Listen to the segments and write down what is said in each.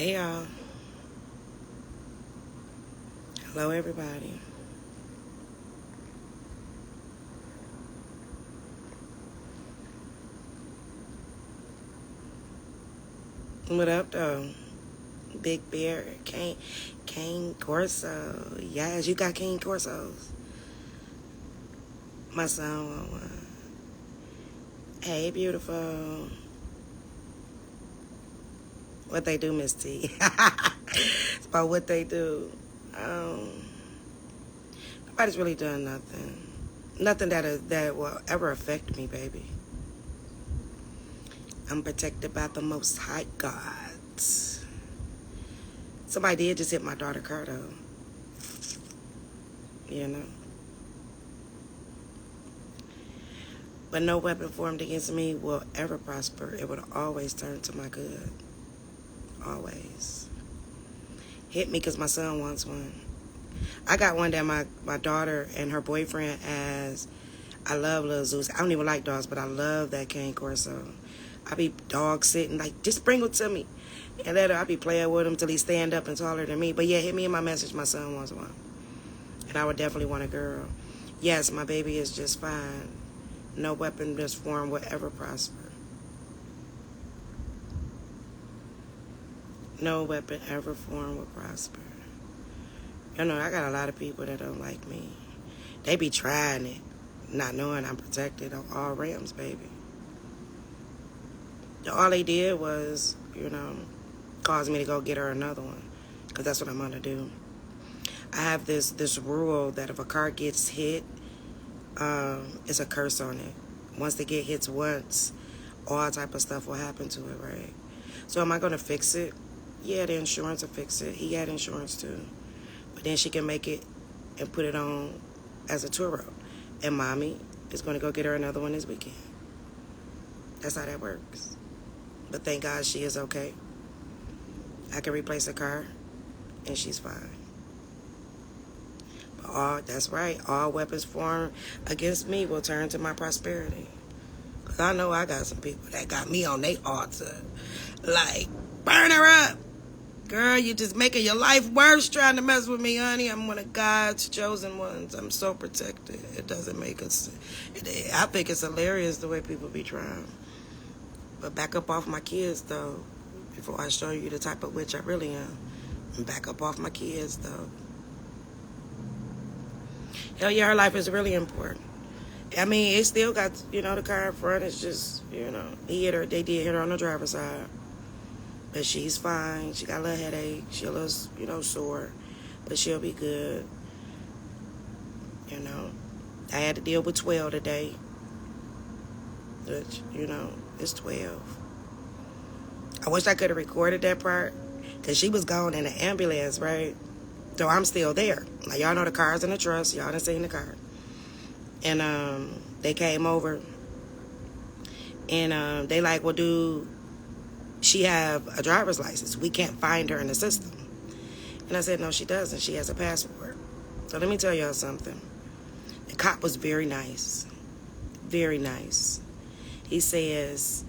Hey y'all. Hello everybody. What up though? Big Bear, Cane Corso. Yes, you got Cane Corsos. My son want one. Hey beautiful. What they do, Miss T? It's about what they do. Nobody's really done nothing. Nothing that will ever affect me, baby. I'm protected by the Most High God. Somebody did just hit my daughter car, though. You know? But no weapon formed against me will ever prosper. It would always turn to my good. Always. Hit me because my son wants one. I got one that my daughter and her boyfriend has. I love Lil Zeus. I don't even like dogs, but I love that Cane Corso. I be dog sitting, like, just bring it to me. And later I be playing with him till he stand up and taller than me. But yeah, hit me in my message. My son wants one. And I would definitely want a girl. Yes, my baby is just fine. No weapon this form will ever prosper. No weapon ever formed will prosper. You know, I got a lot of people that don't like me. They be trying it, not knowing I'm protected on all realms, baby. All they did was, you know, cause me to go get her another one. Because that's what I'm going to do. I have this rule that if a car gets hit, it's a curse on it. Once they get hits once, all type of stuff will happen to it, right? So am I going to fix it? Yeah, the insurance will fix it. He had insurance too. But then she can make it and put it on as a tour road. And mommy is going to go get her another one this weekend. That's how that works. But thank God she is okay. I can replace the car, and she's fine. But that's right. All weapons formed against me will turn to my prosperity. Because I know I got some people that got me on their altar. Like, burn her up. Girl, you just making your life worse trying to mess with me, honey. I'm one of God's chosen ones. I'm so protected. It doesn't make us... I think it's hilarious the way people be trying. But back up off my kids, though, before I show you the type of witch I really am. And back up off my kids, though. Hell yeah, her life is really important. I mean, it still got, you know, the car in front. It's just, you know, they did hit her on the driver's side. But she's fine. She got a little headache. She a little, you know, sore. But she'll be good. You know, I had to deal with 12 today. Which, you know, it's 12. I wish I could have recorded that part. Because she was gone in the ambulance, right? So I'm still there. Like, y'all know the car's in the trust. Y'all done seen the car. And they came over. And they like, well, do she have a driver's license? We can't find her in the system. And I said, no, she doesn't. She has a passport. So let me tell y'all something. The cop was very nice. Very nice. He says,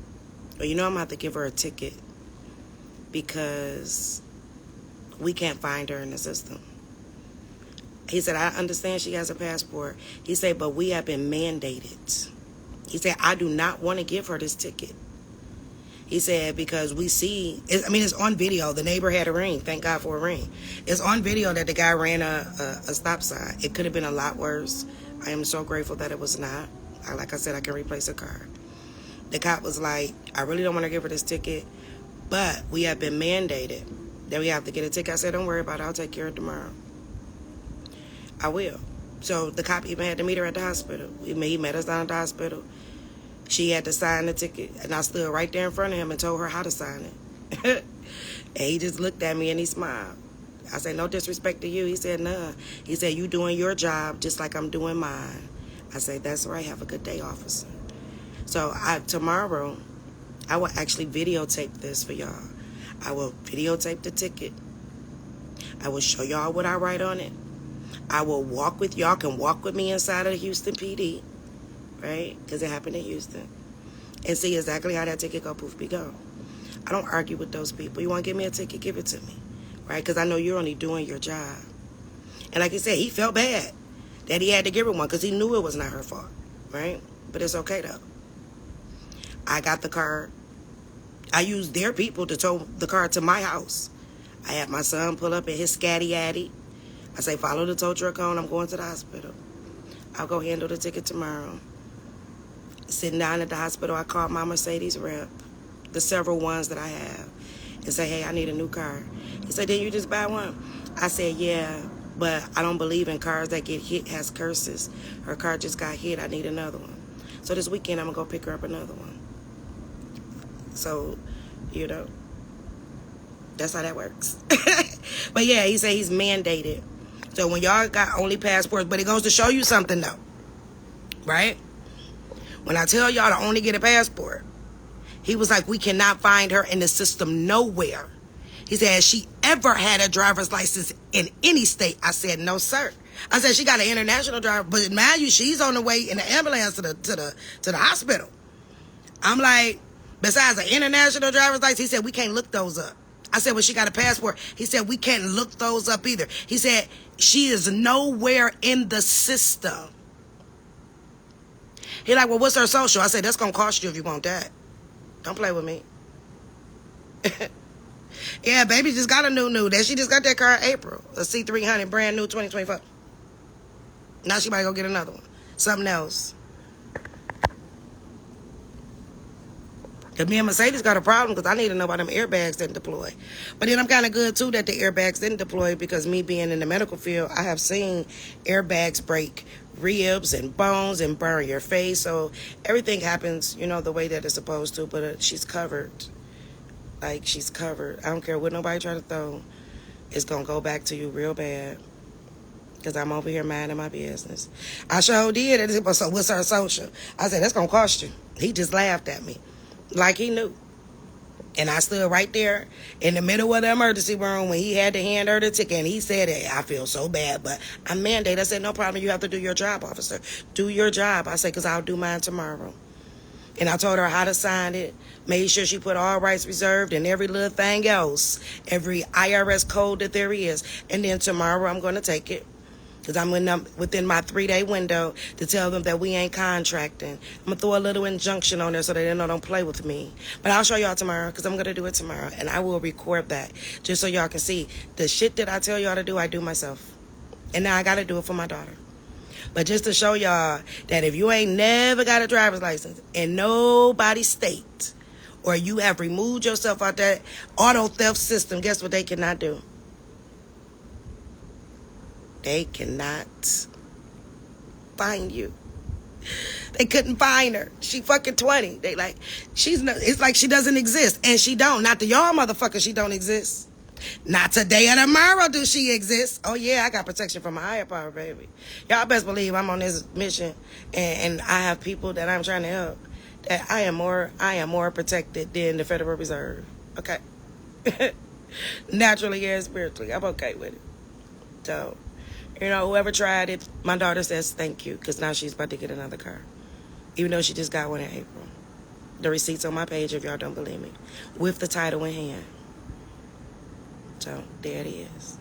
well, you know, I'm going to have to give her a ticket because we can't find her in the system. He said, I understand she has a passport. He said, but we have been mandated. He said, I do not want to give her this ticket. He said, because we see, it's on video. The neighbor had a ring. Thank God for a ring. It's on video that the guy ran a stop sign. It could have been a lot worse. I am so grateful that it was not. Like I said, I can replace a car. The cop was like, I really don't want to give her this ticket, but we have been mandated that we have to get a ticket. I said, don't worry about it. I'll take care of it tomorrow. I will. So the cop even had to meet her at the hospital. He met us down at the hospital. She had to sign the ticket, and I stood right there in front of him and told her how to sign it. And he just looked at me and he smiled. I said, no disrespect to you. He said, nah. He said, you doing your job just like I'm doing mine. I said, that's right. Have a good day, officer. So tomorrow, I will actually videotape this for y'all. I will videotape the ticket. I will show y'all what I write on it. I will walk with y'all. Can walk with me inside of the Houston PD, right? Because it happened in Houston. And see exactly how that ticket go poof be go. I don't argue with those people. You want to give me a ticket, give it to me, right? Because I know you're only doing your job. And like he said, he felt bad that he had to give her one because he knew it was not her fault, right? But it's okay, though. I got the car. I used their people to tow the car to my house. I had my son pull up in his scatty addy. I say, follow the tow truck on. I'm going to the hospital. I'll go handle the ticket tomorrow. Sitting down at the hospital, I called my Mercedes rep, the several ones that I have, and say, hey, I need a new car. He said, didn't you just buy one? I said, yeah, but I don't believe in cars that get hit has curses. Her car just got hit. I need another one. So this weekend, I'm going to go pick her up another one. So, you know, that's how that works. But yeah, he said he's mandated. So when y'all got only passports, but it goes to show you something though, right? When I tell y'all to only get a passport, he was like, we cannot find her in the system nowhere. He said, has she ever had a driver's license in any state? I said, no, sir. I said, she got an international driver, but mind you, she's on the way in the ambulance to the hospital. I'm like, besides an international driver's license, he said, we can't look those up. I said, well, she got a passport. He said, we can't look those up either. He said, she is nowhere in the system. He like, well, what's her social? I said, that's going to cost you if you want that. Don't play with me. Yeah, baby just got a new. She just got that car in April. A C300, brand new, 2024. Now she might go get another one. Something else. Because me and Mercedes got a problem because I need to know why them airbags didn't deploy. But then I'm kind of good, too, that the airbags didn't deploy because me being in the medical field, I have seen airbags break ribs and bones and burn your face. So everything happens, you know, the way that it's supposed to. But she's covered. Like, she's covered. I don't care what nobody try to throw. It's going to go back to you real bad. Because I'm over here minding my business. I sure did. So what's her social? I said, that's going to cost you. He just laughed at me. Like he knew. And I stood right there in the middle of the emergency room when he had to hand her the ticket. And he said, hey, I feel so bad, but I'm mandated. I said, no problem. You have to do your job, officer. Do your job. I said, because I'll do mine tomorrow. And I told her how to sign it. Made sure she put all rights reserved and every little thing else. Every IRS code that there is. And then tomorrow I'm going to take it. Because I'm within my 3-day window to tell them that we ain't contracting. I'm going to throw a little injunction on there so they don't play with me. But I'll show y'all tomorrow because I'm going to do it tomorrow. And I will record that just so y'all can see. The shit that I tell y'all to do, I do myself. And now I got to do it for my daughter. But just to show y'all that if you ain't never got a driver's license in nobody's state, or you have removed yourself out that auto theft system, guess what they cannot do? They cannot find you. They couldn't find her. She fucking 20. They like, it's like she doesn't exist. And she don't. Not to y'all motherfuckers, she don't exist. Not today or tomorrow do she exist. Oh yeah, I got protection from my higher power, baby. Y'all best believe I'm on this mission and I have people that I'm trying to help. That I am more protected than the Federal Reserve. Okay. Naturally and spiritually. I'm okay with it. So, you know, whoever tried it, my daughter says thank you, because now she's about to get another car. Even though she just got one in April. The receipt's on my page if y'all don't believe me. With the title in hand. So, there it is.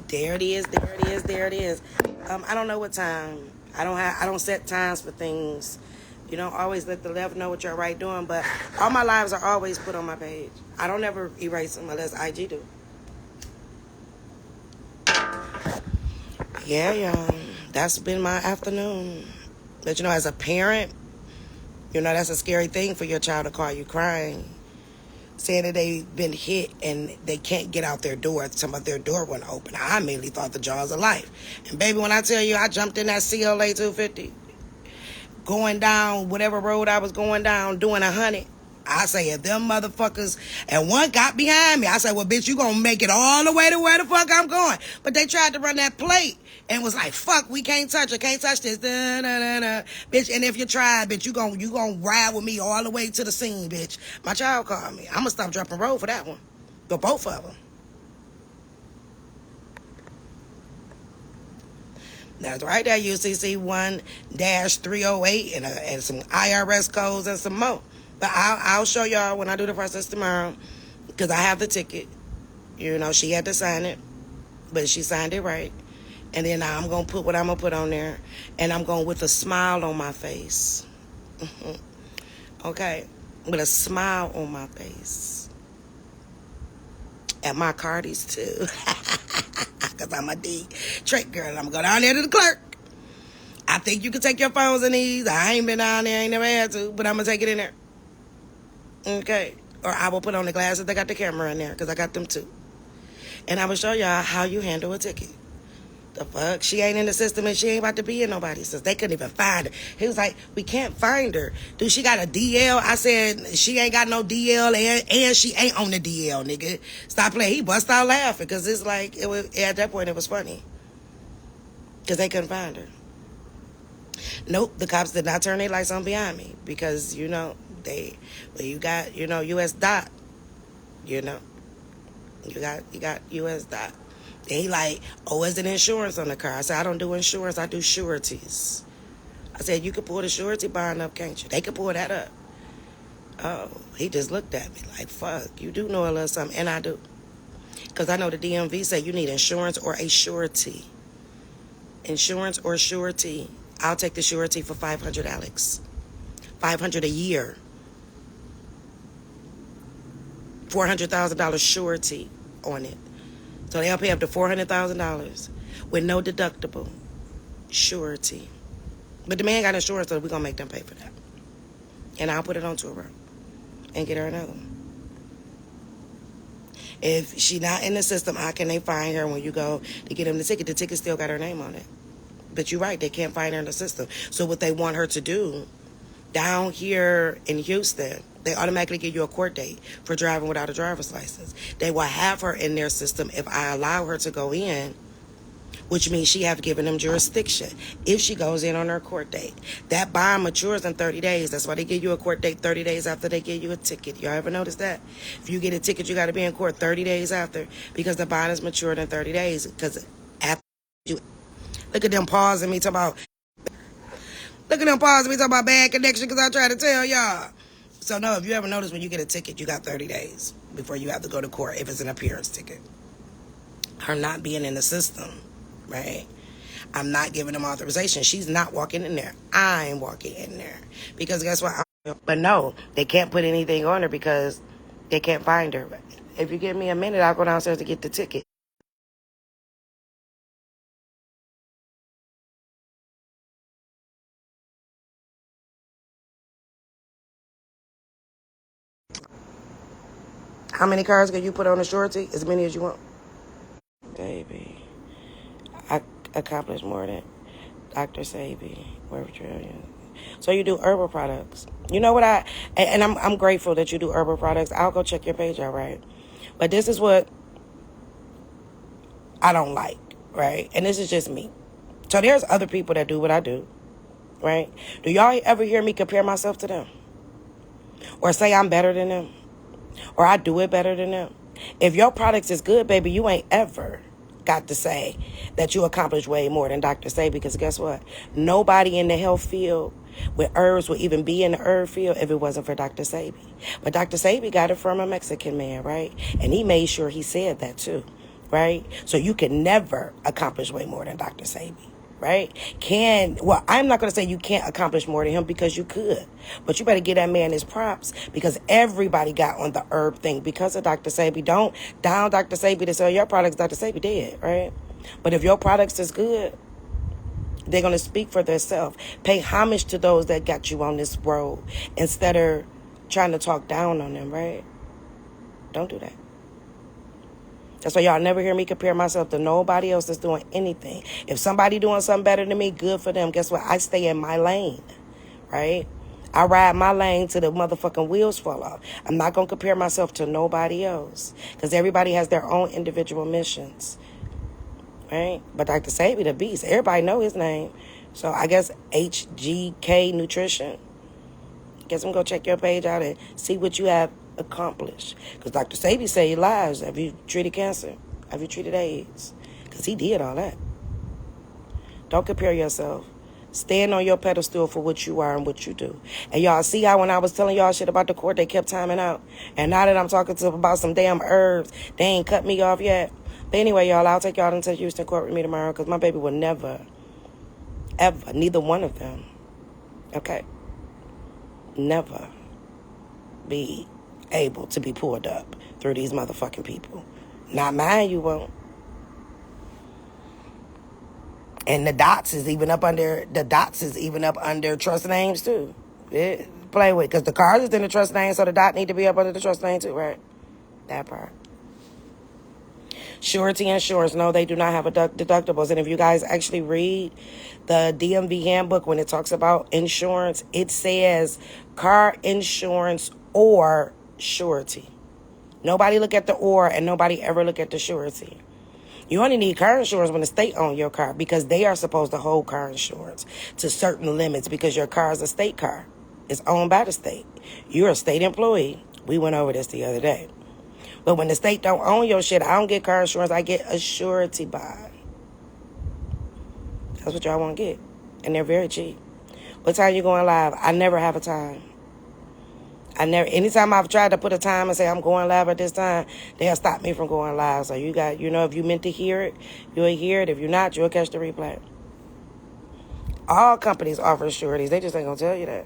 There it is, there it is, there it is. I don't know what time. I don't set times for things. You don't always let the left know what you're right doing, but all my lives are always put on my page. I don't ever erase them unless IG do. Yeah, y'all. That's been my afternoon. But, you know, as a parent, you know, that's a scary thing for your child to call you crying. Saying that they've been hit and they can't get out their door. Some of their door wouldn't open. I immediately thought the jaws of life. And, baby, when I tell you I jumped in that CLA 250, going down whatever road I was going down, doing 100, I say, if them motherfuckers, and one got behind me, I say, well, bitch, you gonna make it all the way to where the fuck I'm going. But they tried to run that plate and was like, fuck, we can't touch it, can't touch this, da, da, da, da. Bitch, and if you try, bitch, you gonna ride with me all the way to the scene, bitch. My child called me. I'm gonna stop dropping road for that one. But both of them. That's right there, UCC 1-308 and some IRS codes and some more. But I'll show y'all when I do the process tomorrow, because I have the ticket. You know, she had to sign it, but she signed it right. And then I'm going to put what I'm going to put on there, and I'm going with a smile on my face. Okay? With a smile on my face. And my Cardis, too. Because I'm a D trick girl. I'm going to go down there to the clerk. I think you can take your phones in these. I ain't been down there. I ain't never had to. But I'm going to take it in there. Okay? Or I will put on the glasses. They got the camera in there, because I got them, too. And I will show y'all how you handle a ticket. The fuck? She ain't in the system, and she ain't about to be in nobody. Says they couldn't even find her. He was like, we can't find her. Dude, she got a DL. I said, she ain't got no DL, and she ain't on the DL, nigga. Stop playing. He bust out laughing, because it's like, at that point, it was funny. Because they couldn't find her. Nope, the cops did not turn their lights on behind me. Because, you know, you got, you know, U.S. dot. You know. You got U.S. dot. And he like, oh, is it insurance on the car? I said, I don't do insurance. I do sureties. I said, you can pull the surety bond up, can't you? They can pull that up. Oh, he just looked at me like, fuck, you do know a little something. And I do. Because I know the DMV say you need insurance or a surety. Insurance or surety. I'll take the surety for $500, Alex. $500 a year. $400,000 surety on it. So they'll pay up to $400,000 with no deductible. Surety. But the man got insurance, so we're going to make them pay for that. And I'll put it on to her and get her another one. If she not in the system, how can they find her when you go to get them the ticket? The ticket still got her name on it. But you're right, they can't find her in the system. So what they want her to do, down here in Houston, they automatically give you a court date for driving without a driver's license. They will have her in their system if I allow her to go in, which means she have given them jurisdiction if she goes in on her court date. That bond matures in 30 days. That's why they give you a court date 30 days after they give you a ticket. Y'all ever notice that? If you get a ticket, you got to be in court 30 days after, because the bond is matured in 30 days. Because after you, look at them pausing me talking about bad connection, because I try to tell y'all. So, no, if you ever notice when you get a ticket, you got 30 days before you have to go to court if it's an appearance ticket. Her not being in the system, right? I'm not giving them authorization. She's not walking in there. I'm walking in there. Because guess what? But no, they can't put anything on her because they can't find her. If you give me a minute, I'll go downstairs to get the ticket. How many cards can you put on the surety? As many as you want. Baby, I accomplished more than Dr. Sabi. So you do herbal products. You know what and I'm grateful that you do herbal products. I'll go check your page out, right? But this is what I don't like, right? And this is just me. So there's other people that do what I do, right? Do y'all ever hear me compare myself to them? Or say I'm better than them? Or I do it better than them? If your products is good, baby, you ain't ever got to say that you accomplished way more than Dr. Sabi, because guess what? Nobody in the health field with herbs would even be in the herb field if it wasn't for Dr. Sabi. But Dr. Sabi got it from a Mexican man, right? And he made sure he said that too, right? So you can never accomplish way more than Dr. Sabi. Right? I'm not going to say you can't accomplish more than him, because you could. But you better give that man his props, because everybody got on the herb thing because of Dr. Sabi. Don't down Dr. Sabi to sell your products. Dr. Sabi did, right? But if your products is good, they're going to speak for themselves. Pay homage to those that got you on this road instead of trying to talk down on them, right? Don't do that. That's why y'all never hear me compare myself to nobody else that's doing anything. If somebody doing something better than me, good for them. Guess what? I stay in my lane, right? I ride my lane till the motherfucking wheels fall off. I'm not going to compare myself to nobody else, because everybody has their own individual missions, right? But Dr. Sabi, the beast, everybody know his name. So I guess HGK Nutrition. Guess I'm going to check your page out and see what you have accomplished. Because Dr. Sabi saved lives. Have you treated cancer? Have you treated AIDS? Because he did all that. Don't compare yourself. Stand on your pedestal for what you are and what you do. And y'all see how when I was telling y'all shit about the court, they kept timing out. And now that I'm talking to them about some damn herbs, they ain't cut me off yet. But anyway, y'all, I'll take y'all into Houston court with me tomorrow because my baby will never, ever, neither one of them, okay, never be able to be pulled up through these motherfucking people. Not mine, you won't. And the dots is even up under trust names too. Play with, because the card is in the trust name, so the dot need to be up under the trust name too, right? That part. Surety insurance, no, they do not have deductibles. And if you guys actually read the DMV handbook, when it talks about insurance, it says car insurance or surety. Nobody look at the or, and nobody ever look at the surety. You only need car insurance when the state owns your car, because they are supposed to hold car insurance to certain limits, because your car is a state car. It's owned by the state. You're a state employee. We went over this the other day. But when the state don't own your shit, I don't get car insurance. I get a surety bond. That's what y'all want to get. And they're very cheap. What time you going live? I never have a time. Anytime I've tried to put a time and say I'm going live at this time, they'll stop me from going live. So you got, if you meant to hear it, you'll hear it. If you're not, you'll catch the replay. All companies offer sureties. They just ain't gonna tell you that.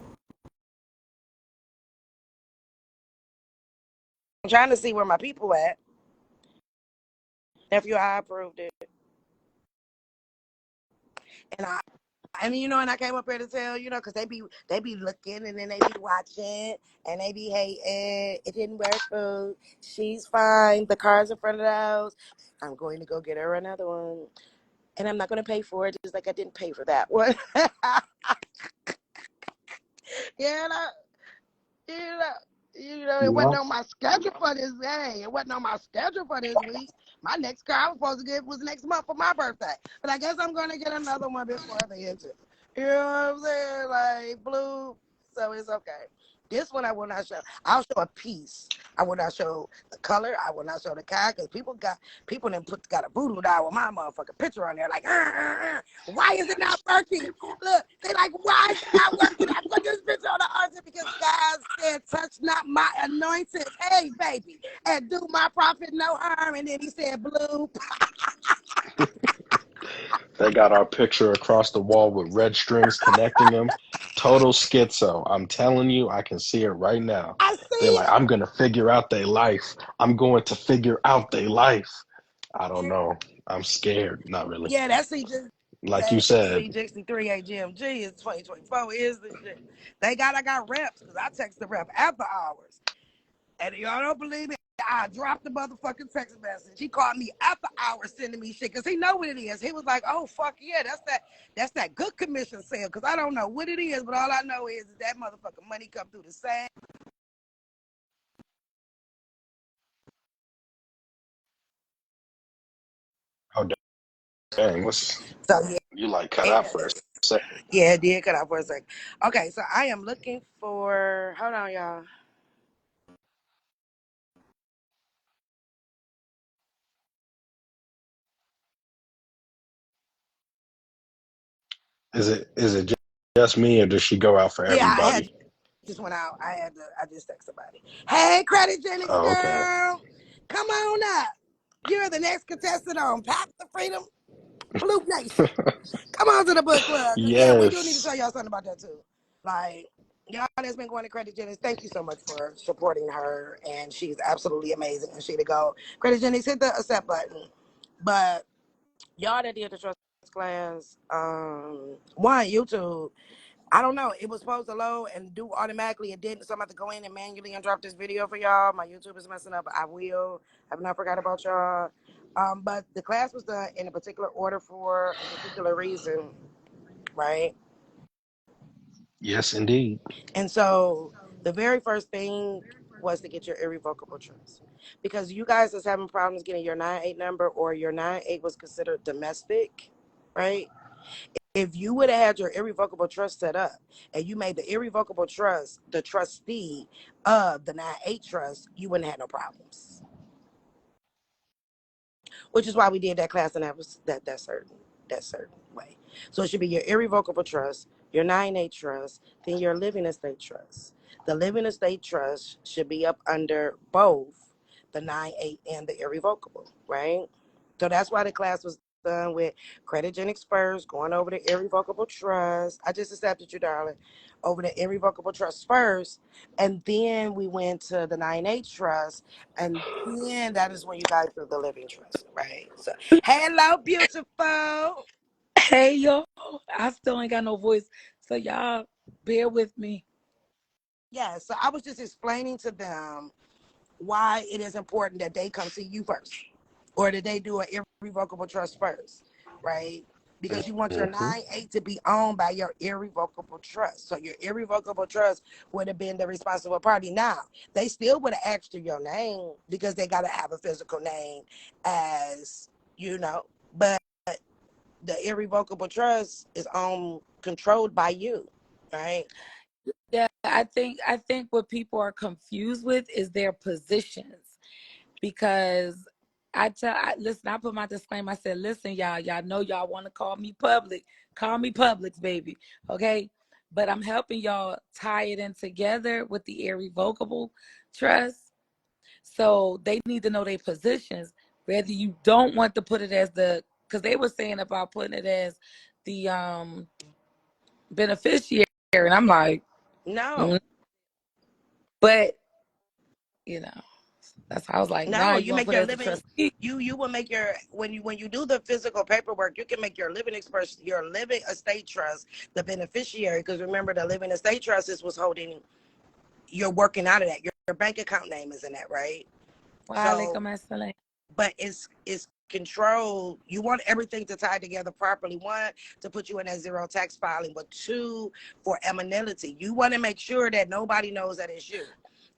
I'm trying to see where my people at. Nephew, I approved it. And and I came up here to tell, because they be looking, and then they be watching, and they be hating. It didn't work, food. She's fine. The car's in front of the house. I'm going to go get her another one. And I'm not going to pay for it, just like I didn't pay for that one. Yeah, it wasn't Yeah. on my schedule for this day. It wasn't on my schedule for this week. My next car I was supposed to get was next month for my birthday. But I guess I'm going to get another one before the end. You know what I'm saying? Like, blue. So it's okay. This one I will not show. I'll show a piece. I will not show the color. I will not show the car, because people got a voodoo doll with my motherfucking picture on there. Like, why is it not working? Look, they like, why is it not working? I put this picture on the altar because God said, touch not my anointed, hey, baby, and do my prophet no harm. And then he said, blue. They got our picture across the wall with red strings connecting them. Total schizo. I'm telling you, I can see it right now. I see They're like, it. I'm going to figure out their life. I'm going to figure out their life. I don't know. I'm scared. Not really. Yeah, that's CJ. Like you That said, C63 AGMG is 2024 is the shit. I got reps, because I text the rep after hours. And y'all don't believe me, I dropped the motherfucking text message. He called me after hours sending me shit, because he know what it is. He was like, oh, fuck yeah, that's that good commission sale, because I don't know what it is, but all I know is that motherfucking money come through the same. oh, dang, what's, So, yeah. you like cut out for a second. Yeah, it did cut out for a second. Okay, so I am looking for, hold on, y'all. Is it just me or does she go out for Yeah, I had everybody? just went out. I just text somebody. Hey, Credit Jennings Oh, okay. girl, come on up. You're the next contestant on Path to Freedom, Blue Nation. Come on to the book club. Cause yeah, we do need to Yes. tell y'all something about that too. Like, y'all that's been going to Credit Jennings, thank you so much for supporting her, and she's absolutely amazing. And she to go. Credit Jennings, hit the accept button. But y'all that did the trust class, one YouTube. I don't know. It was supposed to load and do automatically. It didn't. So I'm about to go in and manually and drop this video for y'all. My YouTube is messing up, but I will. I've not forgot about y'all. But the class was done in a particular order for a particular reason, right? Yes, indeed. And so the very first thing was to get your irrevocable trust. Because you guys was having problems getting your 9-8 number, or your 9-8 was considered domestic, right? If you would have had your irrevocable trust set up, and you made the irrevocable trust the trustee of the 9-8 trust, you wouldn't have no problems. Which is why we did that class, and that's certain. That's certain. way. So it should be your irrevocable trust, your 9A trust, then your living estate trust. The living estate trust should be up under both the 9A and the irrevocable, right? So that's why the class was done with creditogenics first, going over the irrevocable trust. I just accepted you, darling, over the irrevocable trust first. And then we went to the 9A trust. And then that is when you guys do the living trust, right? So, hello, beautiful. Hey y'all, I still ain't got no voice, so y'all bear with me. Yeah, so I was just explaining to them why it is important that they come see you first, or that they do an irrevocable trust first, right? Because you want your Mm-hmm. 9A to be owned by your irrevocable trust. So your irrevocable trust would have been the responsible party. Now, they still would have asked you your name because they got to have a physical name as, but the irrevocable trust is controlled by you, right? Yeah, I think what people are confused with is their positions because listen, I put my disclaimer. I said, listen, y'all know y'all want to call me Publix, baby, okay? But I'm helping y'all tie it in together with the irrevocable trust. So they need to know their positions. Whether you don't want to put it as because they were saying about putting it as the beneficiary, and I'm like, No. mm. But you know, that's how I was like, nah, No, you you want to make put it your as a living. trustee. You will make your when you do the physical paperwork, you can make your living estate trust the beneficiary. Because remember, the living estate trust is what's holding. You're working out of that. Your bank account name is in that, right? So, Walaikum assalam. but it's controlled. You want everything to tie together properly. One, to put you in that zero tax filing, but two, for amenality. You want to make sure that nobody knows that it's you.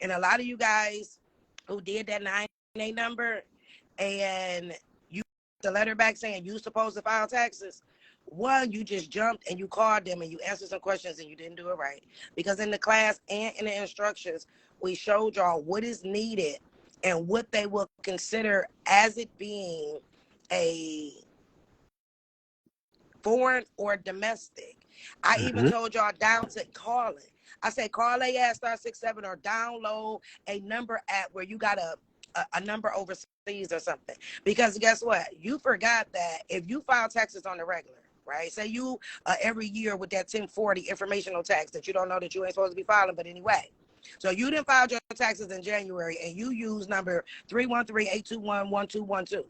And a lot of you guys who did that 9A number and you got the letter back saying you supposed to file taxes. One, you just jumped and you called them and you answered some questions and you didn't do it right. Because in the class and in the instructions, we showed y'all what is needed and what they will consider as it being a foreign or domestic. I even Mm-hmm. told y'all down to calling. I said call AS *67 or download a number app where you got a number overseas or something. Because guess what? You forgot that if you file taxes on the regular, right? Say you every year with that 1040 informational tax that you don't know that you ain't supposed to be filing, but anyway. So you didn't file your taxes in January and you use number 313-821-1212.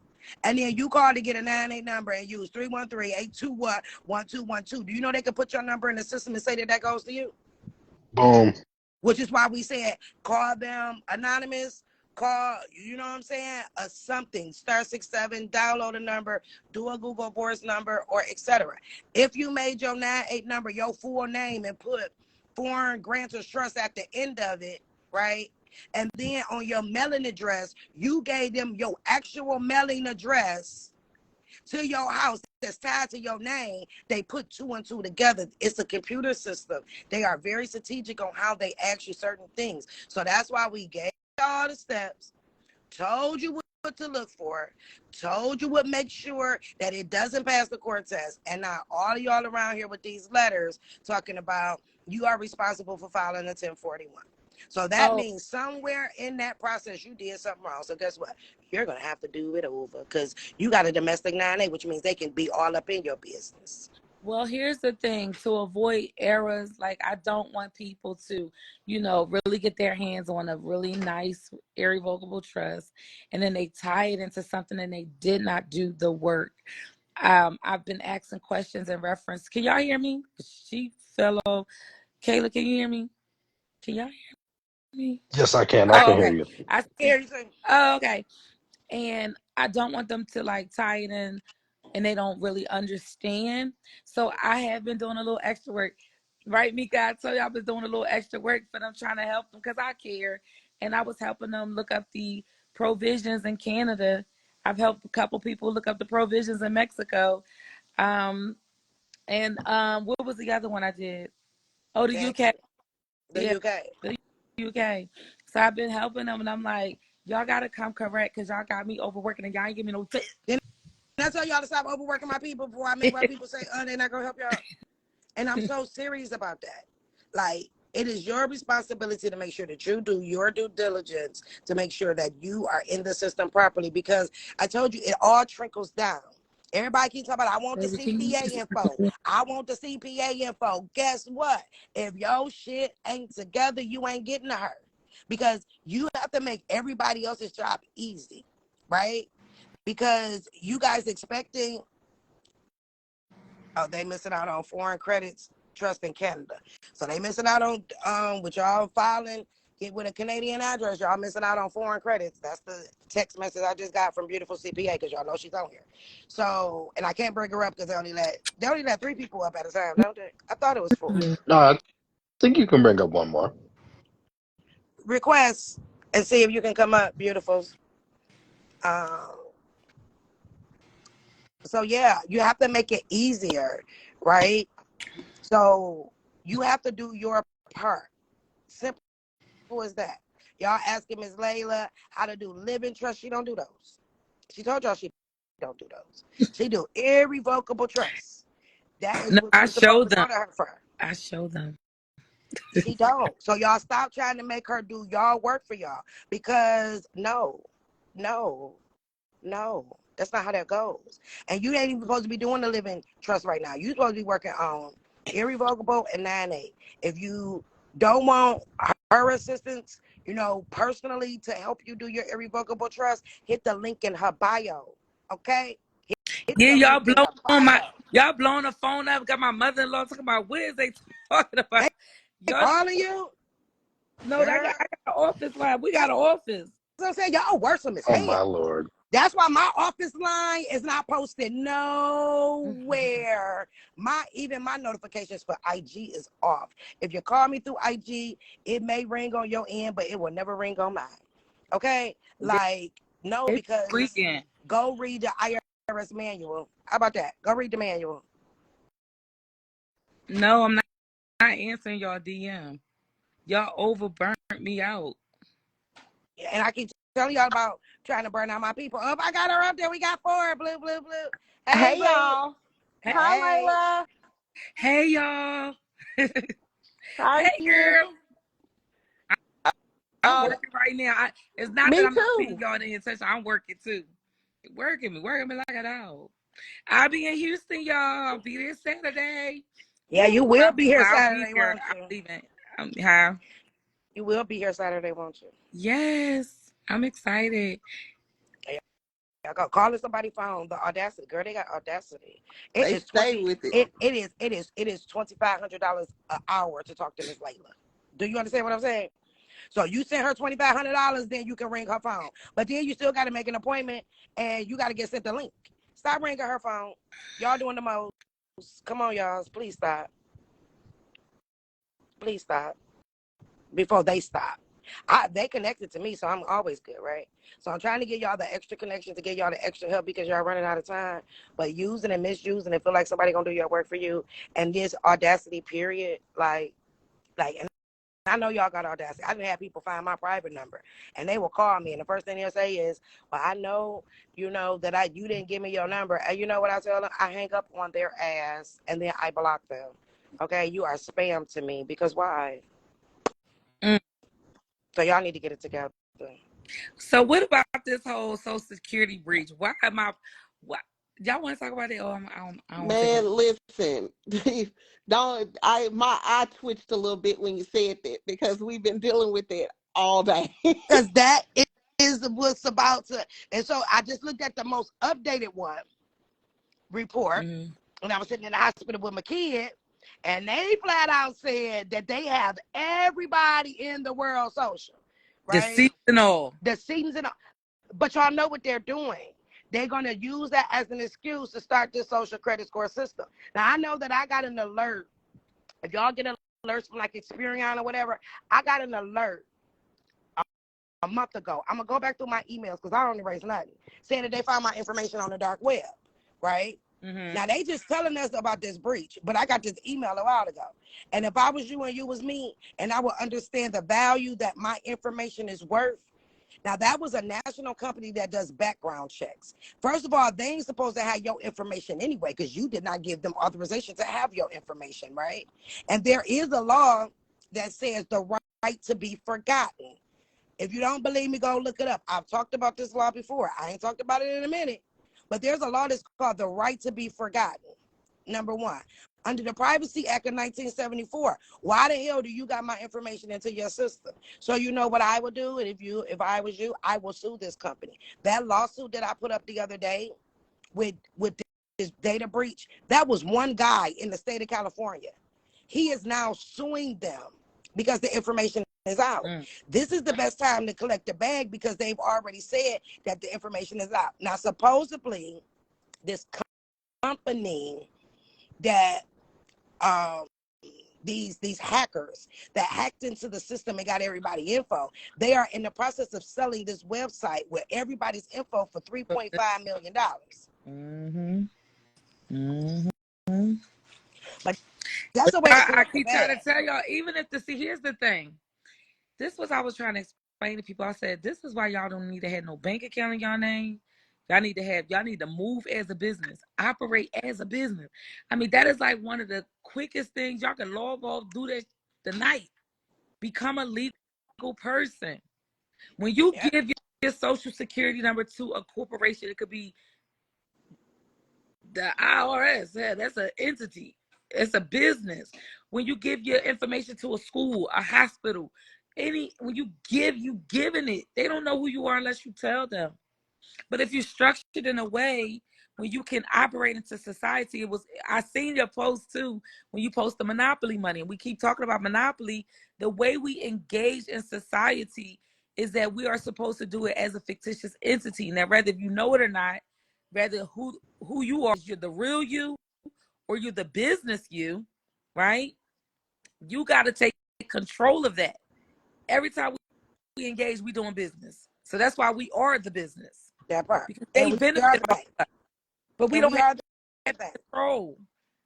And then you call to get a 9A number and use 313-821-1212. Do you know they can put your number in the system and say that goes to you? Boom. Which is why we said call them anonymous, call, you know what I'm saying? Something, *67, download a number, do a Google Voice number, or etc. If you made your 9A number your full name and put foreign grantors trust at the end of it, right? And then on your mailing address, you gave them your actual mailing address to your house that's tied to your name. They put two and two together. It's a computer system. They are very strategic on how they ask you certain things. So that's why we gave all the steps, told you what to look for, told you what make sure that it doesn't pass the court test. And now all of y'all around here with these letters talking about you are responsible for filing a 1041. So that Oh, means somewhere in that process you did something wrong. So guess what? You're gonna have to do it over because you got a domestic 9A, which means they can be all up in your business. well, here's the thing. To avoid errors, like I don't want people to, really get their hands on a really nice irrevocable trust, and then they tie it into something and they did not do the work. I've been asking questions in reference. Can y'all hear me? She fell off. Kayla, can you hear me? Can y'all hear me? Yes, I can. I Oh, can hear okay. you. I see. Here you say, Oh, okay. And I don't want them to like tie it in and they don't really understand. So I have been doing a little extra work. Right, Mika? I told you I've been doing a little extra work for them, trying to help them because I care. And I was helping them look up the provisions in Canada. I've helped a couple people look up the provisions in Mexico. Um, and what was the other one I did? Oh, the UK. Mexico, the Yeah, UK. the UK. So I've been helping them, and I'm like, y'all gotta come correct because y'all got me overworking and y'all ain't give me no tip. I tell y'all to stop overworking my people before I make my people say, they're not gonna help y'all. And I'm so serious about that. Like, it is your responsibility to make sure that you do your due diligence to make sure that you are in the system properly. Because I told you, it all trickles down. Everybody keeps talking about, I want the CPA info. I want the CPA info. Guess what? If your shit ain't together, you ain't getting to her. Because you have to make everybody else's job easy, right? Because you guys expecting, they missing out on foreign credits trust in Canada. So they missing out on with y'all filing, get with a Canadian address, y'all missing out on foreign credits. That's the text message I just got from beautiful CPA, because y'all know she's on here. So, and I can't bring her up because they only let 3 people up at a time, don't they? I thought it was 4. No, I think you can bring up one more. Request and see if you can come up, beautifuls. So yeah, you have to make it easier, right? So you have to do your part. Simple as that. Y'all asking Ms. Layla how to do living trust. She don't do those. She told y'all she don't do those. She do irrevocable trust. That is No, what I you're supposed showed to go them. to her for. I showed them. She don't. So y'all stop trying to make her do y'all work for y'all. Because no, that's not how that goes. And you ain't even supposed to be doing the living trust right now. You're supposed to be working on irrevocable and 9A. If you don't want her assistance, personally to help you do your irrevocable trust, hit the link in her bio. Okay? Hit Yeah, the link in her bio. y'all blowing the phone up. Got my mother-in-law talking about what is they talking about? They Y'all calling you? no, I Girl. got an office line. We got an office. That's what I'm saying. Y'all worrisome as Oh my hell. Lord. That's why my office line is not posted nowhere. Even my notifications for IG is off. If you call me through IG, it may ring on your end, but it will never ring on mine. Okay? Like, no, It's because freaking. go read the IRS manual. How about that? Go read the manual. No, I'm not answering y'all DM. Y'all overburnt me out. And I keep telling y'all about trying to burn out my people. I got her up there. We got 4. Blue, blue, blue. Hey, Hey blue. y'all. Hey, Hi Hey. Layla. hey y'all. How are Hey you? girl. I'm Um, working right now. It's not that me I'm not paying too. y'all the attention. I'm working too. Working me like a dog. I'll be in Houston, y'all. I'll be there Saturday. Yeah, you Woo! will be here I'll be Saturday, there. won't I'm you? leaving. How? You will be here Saturday, won't you? Yes, I'm excited. Yeah, I got calling somebody phone. The audacity, girl, they got audacity. It They is stay 20. with it. It is $2,500 an hour to talk to Miss Layla. Do you understand what I'm saying? So you send her $2,500, then you can ring her phone. But then you still got to make an appointment, and you got to get sent the link. Stop ringing her phone. Y'all doing the most. Come on, y'all. Please stop. Please stop. Before they stop. They connected to me, so I'm always good, right? So I'm trying to get y'all the extra connection to get y'all the extra help because y'all running out of time. But using and misusing and feel like somebody gonna do your work for you. And this audacity period, and I know y'all got audacity. I done had people find my private number and they will call me, and the first thing they'll say is, well, I know, that you didn't give me your number. And you know what I tell them? I hang up on their ass and then I block them. Okay, you are spam to me because why? Mm. So y'all need to get it together. So what about this whole Social Security breach? Why am I? What y'all want to talk about it? Or I don't want to take Man, it. listen. Don't my eye twitched a little bit when you said that because we've been dealing with it all day. Because that is what's about to. And so I just looked at the most updated one report, Mm-hmm. when I was sitting in the hospital with my kid, and they flat out said that they have everybody in the world social, The right? seasonal. The season, but y'all know what they're doing. They're going to use that as an excuse to start this social credit score system. Now, I know that I got an alert. If y'all get alerts from like Experian or whatever, I got an alert a month ago. I'm going to go back through my emails because I don't erase nothing, saying that they found my information on the dark web, right? Mm-hmm. Now, they just telling us about this breach, but I got this email a while ago. And if I was you and you was me, and I would understand the value that my information is worth, Now, that was a national company that does background checks. First of all, they ain't supposed to have your information anyway, because you did not give them authorization to have your information, right? And there is a law that says the right to be forgotten. If you don't believe me, go look it up. I've talked about this law before. I ain't talked about it in a minute. But there's a law that's called the right to be forgotten. Number one, under the Privacy Act of 1974, why the hell do you got my information into your system? So you know what I would do, and if I was you, I will sue this company. That lawsuit that I put up the other day with this data breach, that was one guy in the state of California. He is now suing them because the information is out. This is the best time to collect the bag because they've already said that the information is out. Now, supposedly, this company that these hackers that hacked into the system and got everybody info, they are in the process of selling this website with everybody's info for $3.5 million. But that's a way to I collect the keep trying to bag. tell y'all, even if here's the thing. This was I was trying to explain to people. I said, this is why y'all don't need to have no bank account in y'all name. Y'all need to move as a business, operate as a business. I mean, that is like one of the quickest things. Y'all can log off, do that tonight. Become a legal person. When you give your social security number to a corporation, it could be the IRS. Yeah, that's an entity. It's a business. When you give your information to a school, a hospital, when you giving it. They don't know who you are unless you tell them. But if you structure it in a way when you can operate into society, I seen your post too when you post the monopoly money. And we keep talking about monopoly. The way we engage in society is that we are supposed to do it as a fictitious entity. Now, whether if you know it or not, whether who you are, you're the real you or you're the business you, right? You got to take control of that. Every time we engage, we doing business. So that's why we are the business. That part. Because they And we are benefit the off bank. us. But we And don't we are have the bank. control.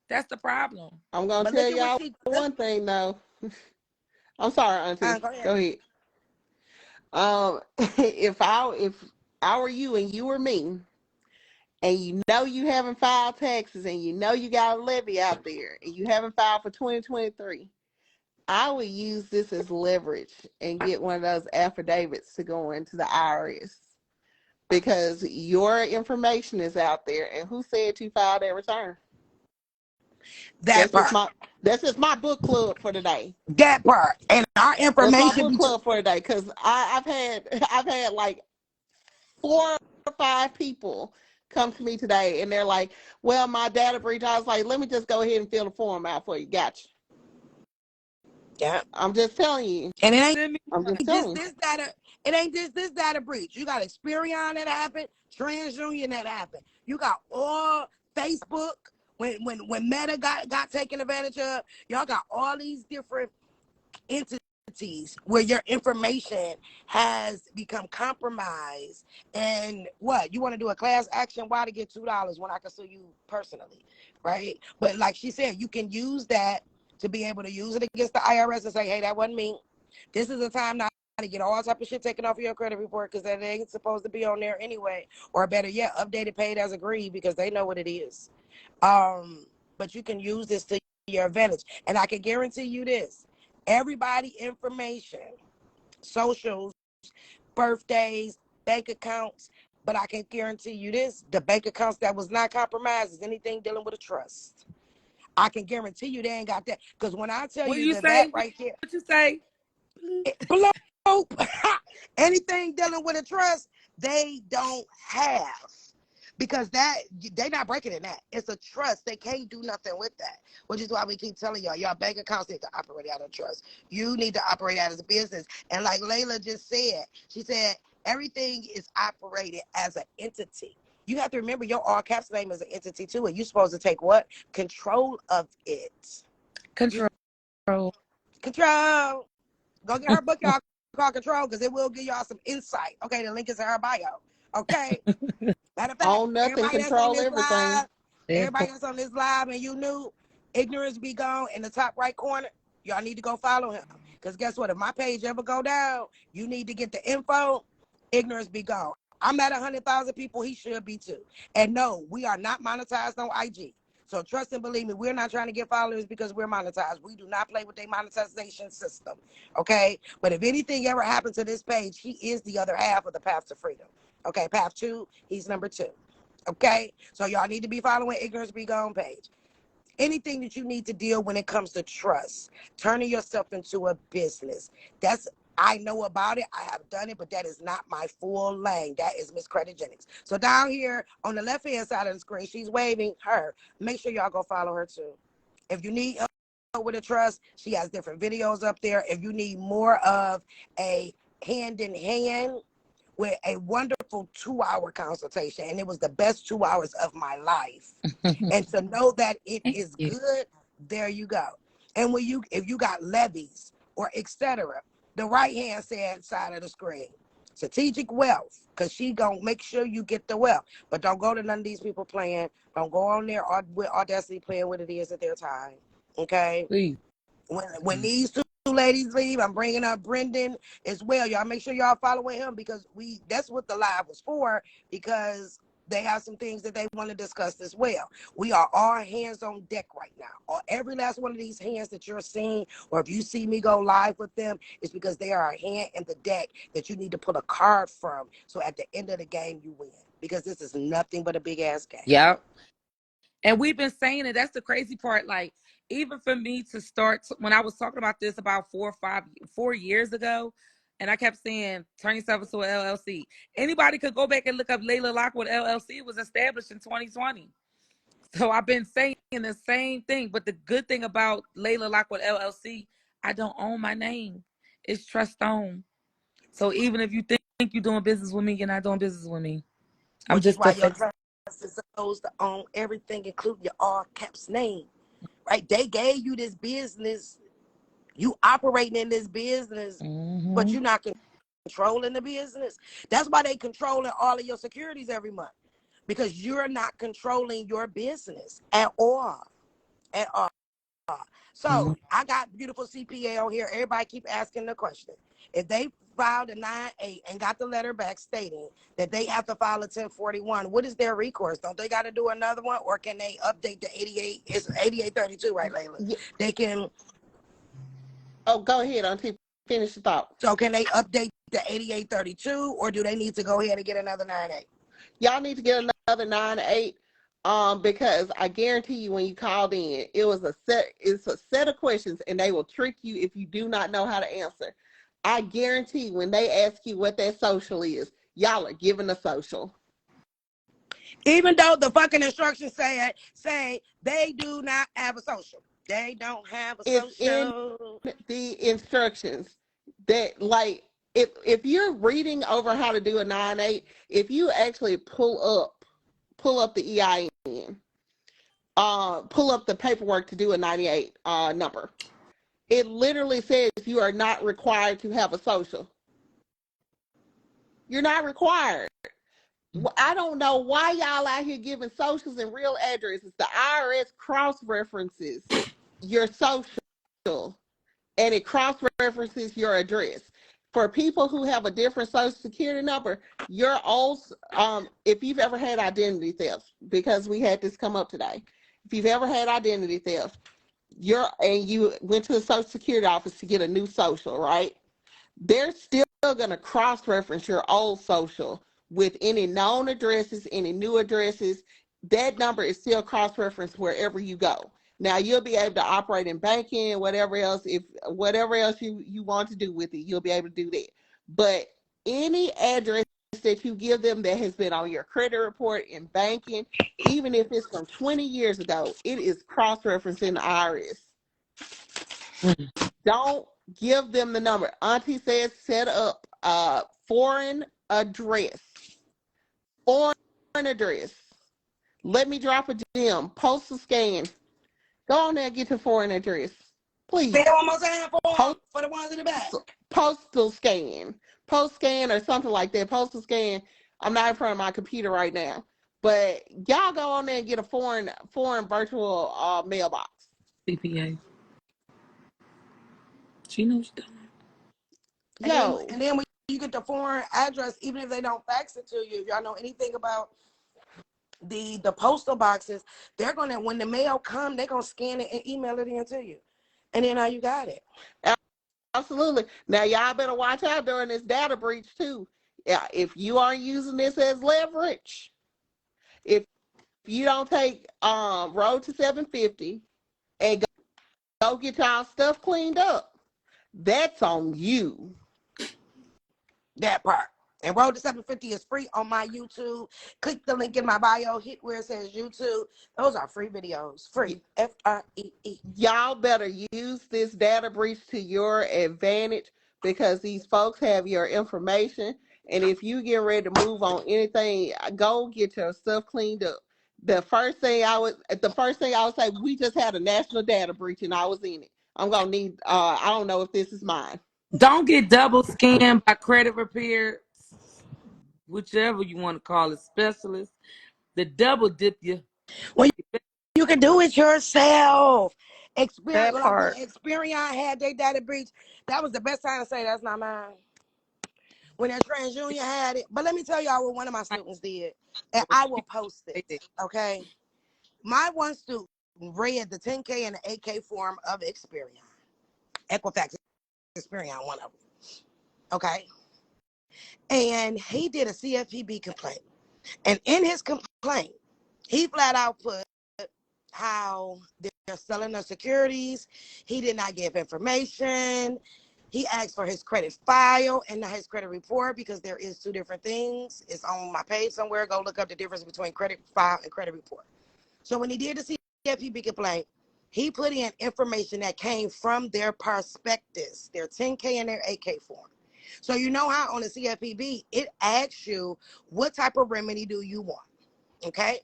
That's the problem. I'm gonna But tell look at what y'all she one thing though. I'm sorry, Auntie. go ahead. Go ahead. If I were you and you were me, and you know you haven't filed taxes, and you know you got a levy out there, and you haven't filed for 2023, I would use this as leverage and get one of those affidavits to go into the IRS because your information is out there. And who said you filed that return? That part. That's just my book club for today. That part. And our That's my information book club for today because I've had like 4 or 5 people come to me today and they're like, well, my data breach. I was like, let me just go ahead and fill the form out for you. Gotcha. Yeah. I'm just telling you. And it ain't I'm just just telling you. this data. It ain't just this data breach. You got Experian that happened, TransUnion that happened. You got all Facebook when Meta got taken advantage of. Y'all got all these different entities where your information has become compromised. And what you want to do a class action? Why to get $2 when I can sue you personally, right? But like she said, you can use that to be able to use it against the IRS and say, hey, that wasn't me. This is the time now to get all type of shit taken off of your credit report because that ain't supposed to be on there anyway. Or better yet, updated, paid as agreed because they know what it is. But you can use this to your advantage. And I can guarantee you this. Everybody information, socials, birthdays, bank accounts, but I can guarantee you this, the bank accounts that was not compromised is anything dealing with a trust. I can guarantee you they ain't got that. Because when I tell What you you that say? right there, What you say? blow, anything dealing with a trust, they don't have. Because that they not breaking in that. It's a trust. They can't do nothing with that. Which is why we keep telling y'all bank accounts need to operate out of trust. You need to operate out as a business. And like Layla just said, she said everything is operated as an entity. You have to remember your all caps name is an entity too, and you're supposed to take what? Control of it. Control. Control. Go get her book, y'all, called Control, because it will give y'all some insight. Okay, the link is in her bio. Okay. Matter of fact, Own nothing, everybody that's on control this everything. live, and you knew ignorance be gone in the top right corner, y'all need to go follow him. Because guess what? If my page ever go down, you need to get the info. Ignorance be gone. I'm at 100,000 people. He should be too. And no, we are not monetized on IG. So trust and believe me, we're not trying to get followers because we're monetized. We do not play with their monetization system. Okay? But if anything ever happened to this page, he is the other half of the Path to Freedom. Okay, Path 2, he's number 2. Okay? So y'all need to be following Ignorance Be Gone page. Anything that you need to deal when it comes to trust, turning yourself into a business. I know about it. I have done it, but that is not my full lane. That is Miss Credit Jennings. So down here on the left-hand side of the screen, she's waving her. Make sure y'all go follow her too. If you need help with a trust, she has different videos up there. If you need more of a hand-in-hand with a wonderful 2-hour consultation, and it was the best 2 hours of my life. And to know that it is good, there you go. And if you got levies or etc., the right hand side of the screen, strategic wealth, because she gonna make sure you get the wealth. But don't go to none of these people playing. Don't go on there with Audacity playing what it is at their time. Okay. Please. When these two ladies leave, I'm bringing up Brendan as well. Y'all make sure y'all following him because that's what the live was for, because they have some things that they want to discuss as well. We are all hands on deck right now. Or every last one of these hands that you're seeing, or if you see me go live with them, is because they are a hand in the deck that you need to pull a card from. So at the end of the game, you win. Because this is nothing but a big ass game. Yep. And we've been saying it. That's the crazy part. Like, even for me to start, when I was talking about this about 4 years ago, and I kept saying, turn yourself into an LLC. Anybody could go back and look up Layla Lockwood LLC. It was established in 2020. So I've been saying the same thing. But the good thing about Layla Lockwood LLC, I don't own my name. It's trust owned. So even if you think you're doing business with me, you're not doing business with me. I'm Which is just why a your trust is supposed to own everything, including your all caps name. Right? They gave you this business. You operating in this business, but you're not controlling the business. That's why they controlling all of your securities every month, because you're not controlling your business at all. At all. So I got beautiful CPA on here. Everybody keep asking the question. If they filed a 9-8 and got the letter back stating that they have to file a 1041, what is their recourse? Don't they got to do another one, or can they update the 88? It's 8832, right, Layla? Yeah. They can. Oh, go ahead, Auntie. Finish the thought. So can they update the 8832, or do they need to go ahead and get another 9-8? Y'all need to get another 9-8. Because I guarantee you, when you called in, it's a set of questions, and they will trick you if you do not know how to answer. I guarantee when they ask you what that social is, y'all are giving a social. Even though the fucking instructions say they do not have a social. They don't have a It's in social. the instructions that, like, if you're reading over how to do a 9-8, if you actually pull up the EIN, pull up the paperwork to do a 98 number. It literally says you are not required to have a social. You're not required. I don't know why y'all out here giving socials and real addresses. The IRS cross-references your social, and it cross-references your address. For people who have a different social security number, your old, if you've ever had identity theft, because we had this come up today, if you've ever had identity theft, and you went to the social security office to get a new social, right? They're still going to cross-reference your old social with any known addresses, any new addresses. That number is still cross-referenced wherever you go. Now, you'll be able to operate in banking, whatever else you want to do with it, you'll be able to do that. But any address that you give them that has been on your credit report in banking, even if it's from 20 years ago, it is cross-referencing the IRS. Don't give them the number. Auntie says set up a foreign address. Foreign address. Let me drop a gem. Postal scan. Go on there and get your foreign address. Please. Say it one more time for the ones in the back. Postal scan. Post scan or something like that. Postal scan. I'm not in front of my computer right now. But y'all go on there and get a foreign virtual mailbox. CPA. She knows she's done. And then we you get the foreign address, even if they don't fax it to you, if y'all know anything about the postal boxes, they're gonna, when the mail come, they're gonna scan it and email it in to you. And then now you got it. Absolutely. Now y'all better watch out during this data breach too. Yeah, if you are using this as leverage, if you don't take road to 750 and go get y'all stuff cleaned up, that's on you. That part. And Road to 750 is free on my YouTube. Click the link in my bio. Hit where it says YouTube. Those are free videos. Free. FREE. Y'all better use this data breach to your advantage because these folks have your information. And if you get ready to move on anything, go get your stuff cleaned up. The first thing I would say, we just had a national data breach and I was in it. I'm gonna need I don't know if this is mine. Don't get double scammed by credit repair, whichever you want to call it, specialist. The double dip you. Well, you can do it yourself. Experience, That like when part. Experian had their data breach, that was the best time to say that's not mine. When that TransUnion had it. But let me tell y'all what one of my students did. And I will post it. Okay. My one student read the 10K and the 8K form of Experian. Equifax Experian, one of them. Okay. And he did a CFPB complaint. And in his complaint, he flat out put how they're selling the securities. He did not give information. He asked for his credit file and not his credit report because there is two different things. It's on my page somewhere. Go look up the difference between credit file and credit report. So when he did the CFPB complaint, he put in information that came from their prospectus, their 10K and their 8K form. So you know how on the CFPB, it asks you what type of remedy do you want, okay?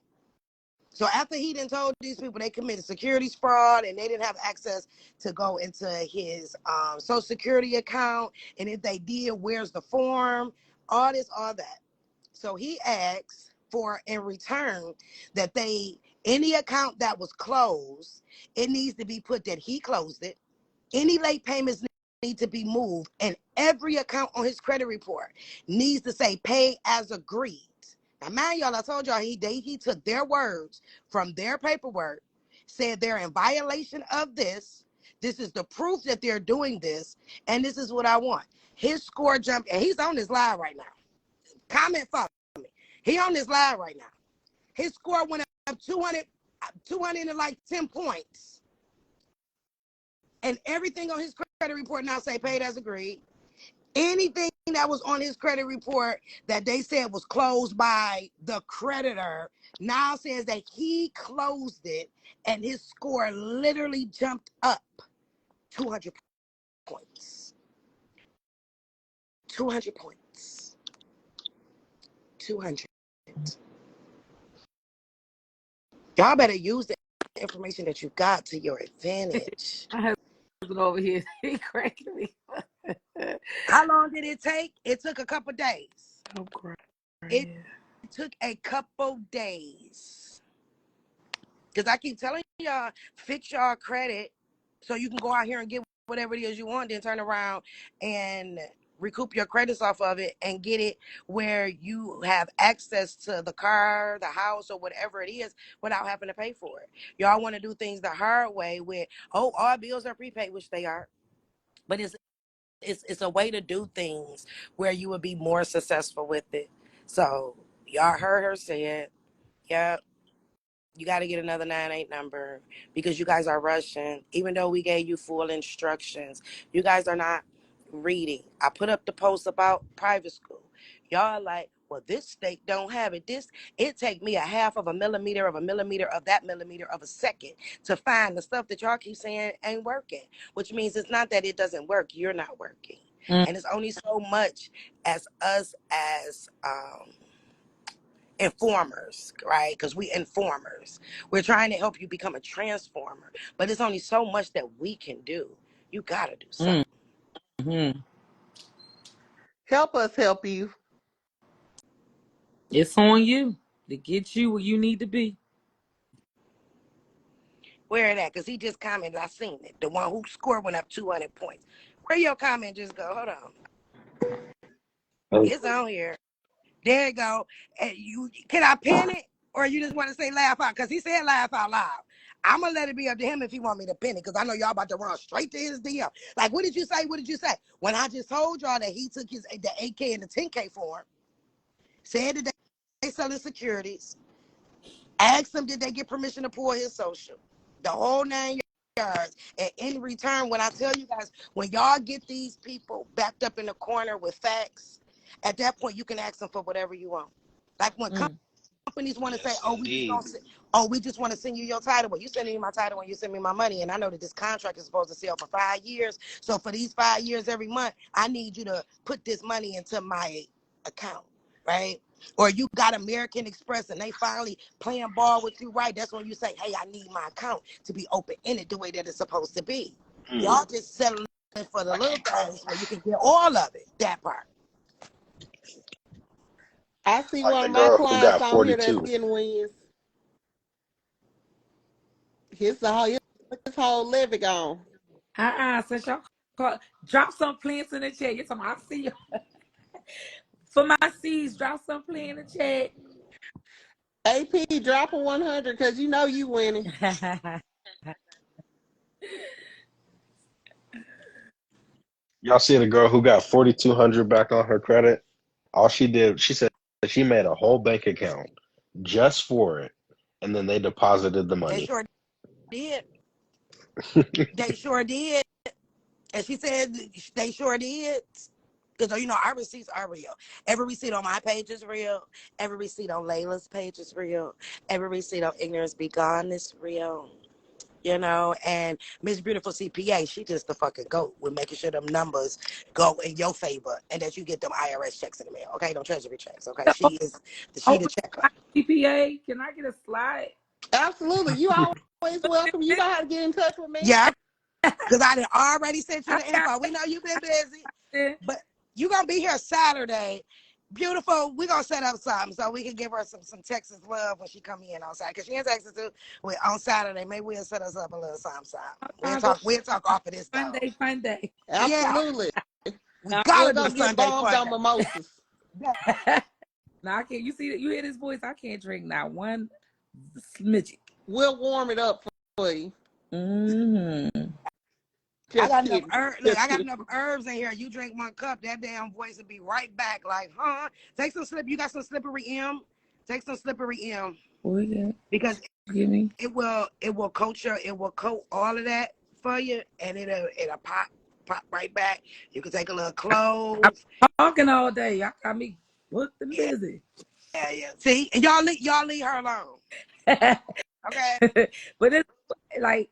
So after he done told these people they committed securities fraud and they didn't have access to go into his Social Security account, and if they did, where's the form, all this, all that. So he asks for in return that any account that was closed, it needs to be put that he closed it. Any late payments need to be moved, and every account on his credit report needs to say pay as agreed. Now, mind y'all, I told y'all he took their words from their paperwork, said they're in violation of this. This is the proof that they're doing this, and this is what I want. His score jumped, and he's on this live right now. Comment for me. He on this live right now. His score went up 200 and like 10 points. And everything on his credit report now say paid as agreed. Anything that was on his credit report that they said was closed by the creditor now says that he closed it, and his score literally jumped up 200 points. 200 points. 200. Y'all better use the information that you got to your advantage. My husband over here, he cracking me. How long did it take? It took a couple days. I'm crying. It took a couple days. Because I keep telling y'all, fix y'all credit so you can go out here and get whatever it is you want, then turn around and recoup your credits off of it and get it where you have access to the car, the house, or whatever it is without having to pay for it. Y'all want to do things the hard way with, oh, all bills are prepaid, which they are. But it's a way to do things where you would be more successful with it. So y'all heard her say it. Yep. You got to get another 98 number because you guys are rushing. Even though we gave you full instructions, you guys are not reading. I put up the post about private school. Y'all like, well, this state don't have it. It take me a half of a millimeter of that millimeter of a second to find the stuff that y'all keep saying ain't working, which means it's not that it doesn't work. You're not working. And it's only so much as us as informers, right? Because we informers. We're trying to help you become a transformer, but it's only so much that we can do. You gotta do something. Mm-hmm. Help us help you. It's on you to get you where you need to be. Where it at? Because he just commented, I seen it. The one who scored went up 200 points. Where your comment just go? Hold on. It's on here. There you go. And can I pin it, or you just want to say laugh out? Because he said laugh out loud. I'm gonna let it be up to him if he want me to pin it, because I know y'all about to run straight to his DM. Like, what did you say? What did you say? When I just told y'all that he took the 8K and the 10K for him, said that they selling securities, asked him did they get permission to pull his social, the whole 9 yards. And in return, when I tell you guys, when y'all get these people backed up in the corner with facts, at that point you can ask them for whatever you want. Like when companies want to say, Yes, "Oh, indeed. we just want to send you your title." Well, you send me my title when you send me my money, and I know that this contract is supposed to sell for 5 years. So for these 5 years, every month, I need you to put this money into my account, right? Or you got American Express and they finally playing ball with you, right? That's when you say, "Hey, I need my account to be open in it the way that it's supposed to be." Y'all just settling for the little things where you can get all of it. That part. I see Like one the of my girl who clients got on here that's 42. getting wins. His whole levy gone. Since y'all drop some plants in the chat. You talking? I see you. For my seeds, drop some plant in the AP dropping 100 because you know you winning. chat. Y'all see the girl who got 4,200 back on her credit? All she did, she said she made a whole bank account just for it, and then they deposited the They money. sure did. They sure did. And she said they sure did. Because, you know, our receipts are real. Every receipt on my page is real. Every receipt on Layla's page is real. Every receipt on Ignorance Be Gone is real. You know, and Miss Beautiful CPA, she just the fucking goat with making sure them numbers go in your favor and that you get them IRS checks in the mail. Okay, them treasury checks. Okay, she the checker. CPA, can I get a slide? Absolutely. You always welcome. You know how to get in touch with me. Yeah, because I done already sent you the info. We know you've been busy, but you gonna be here Saturday. Beautiful. We're gonna set up something so we can give her some Texas love when she come in on Saturday. Because she in Texas too. On Saturday, maybe we'll set us up a little something. We'll talk off of this though. Fun day. Yeah. Absolutely. We We'll gotta do go get Sunday bombed fun on mimosas. Now I can't. You see that? You hear this voice? I can't drink not one smidget. We'll warm it up for you. I got Just enough kidding. look, I got enough herbs in here. You drink 1 cup, that damn voice will be right back. Like, huh? Take some slip. You got some slippery M. Take some slippery M. Oh yeah. Because Give me. it will coat all of that for you, and it'll pop right back. You can take a little I'm clove. talking all day. Y'all got me booked and busy. Yeah. See, and y'all leave her alone. Okay. But it's like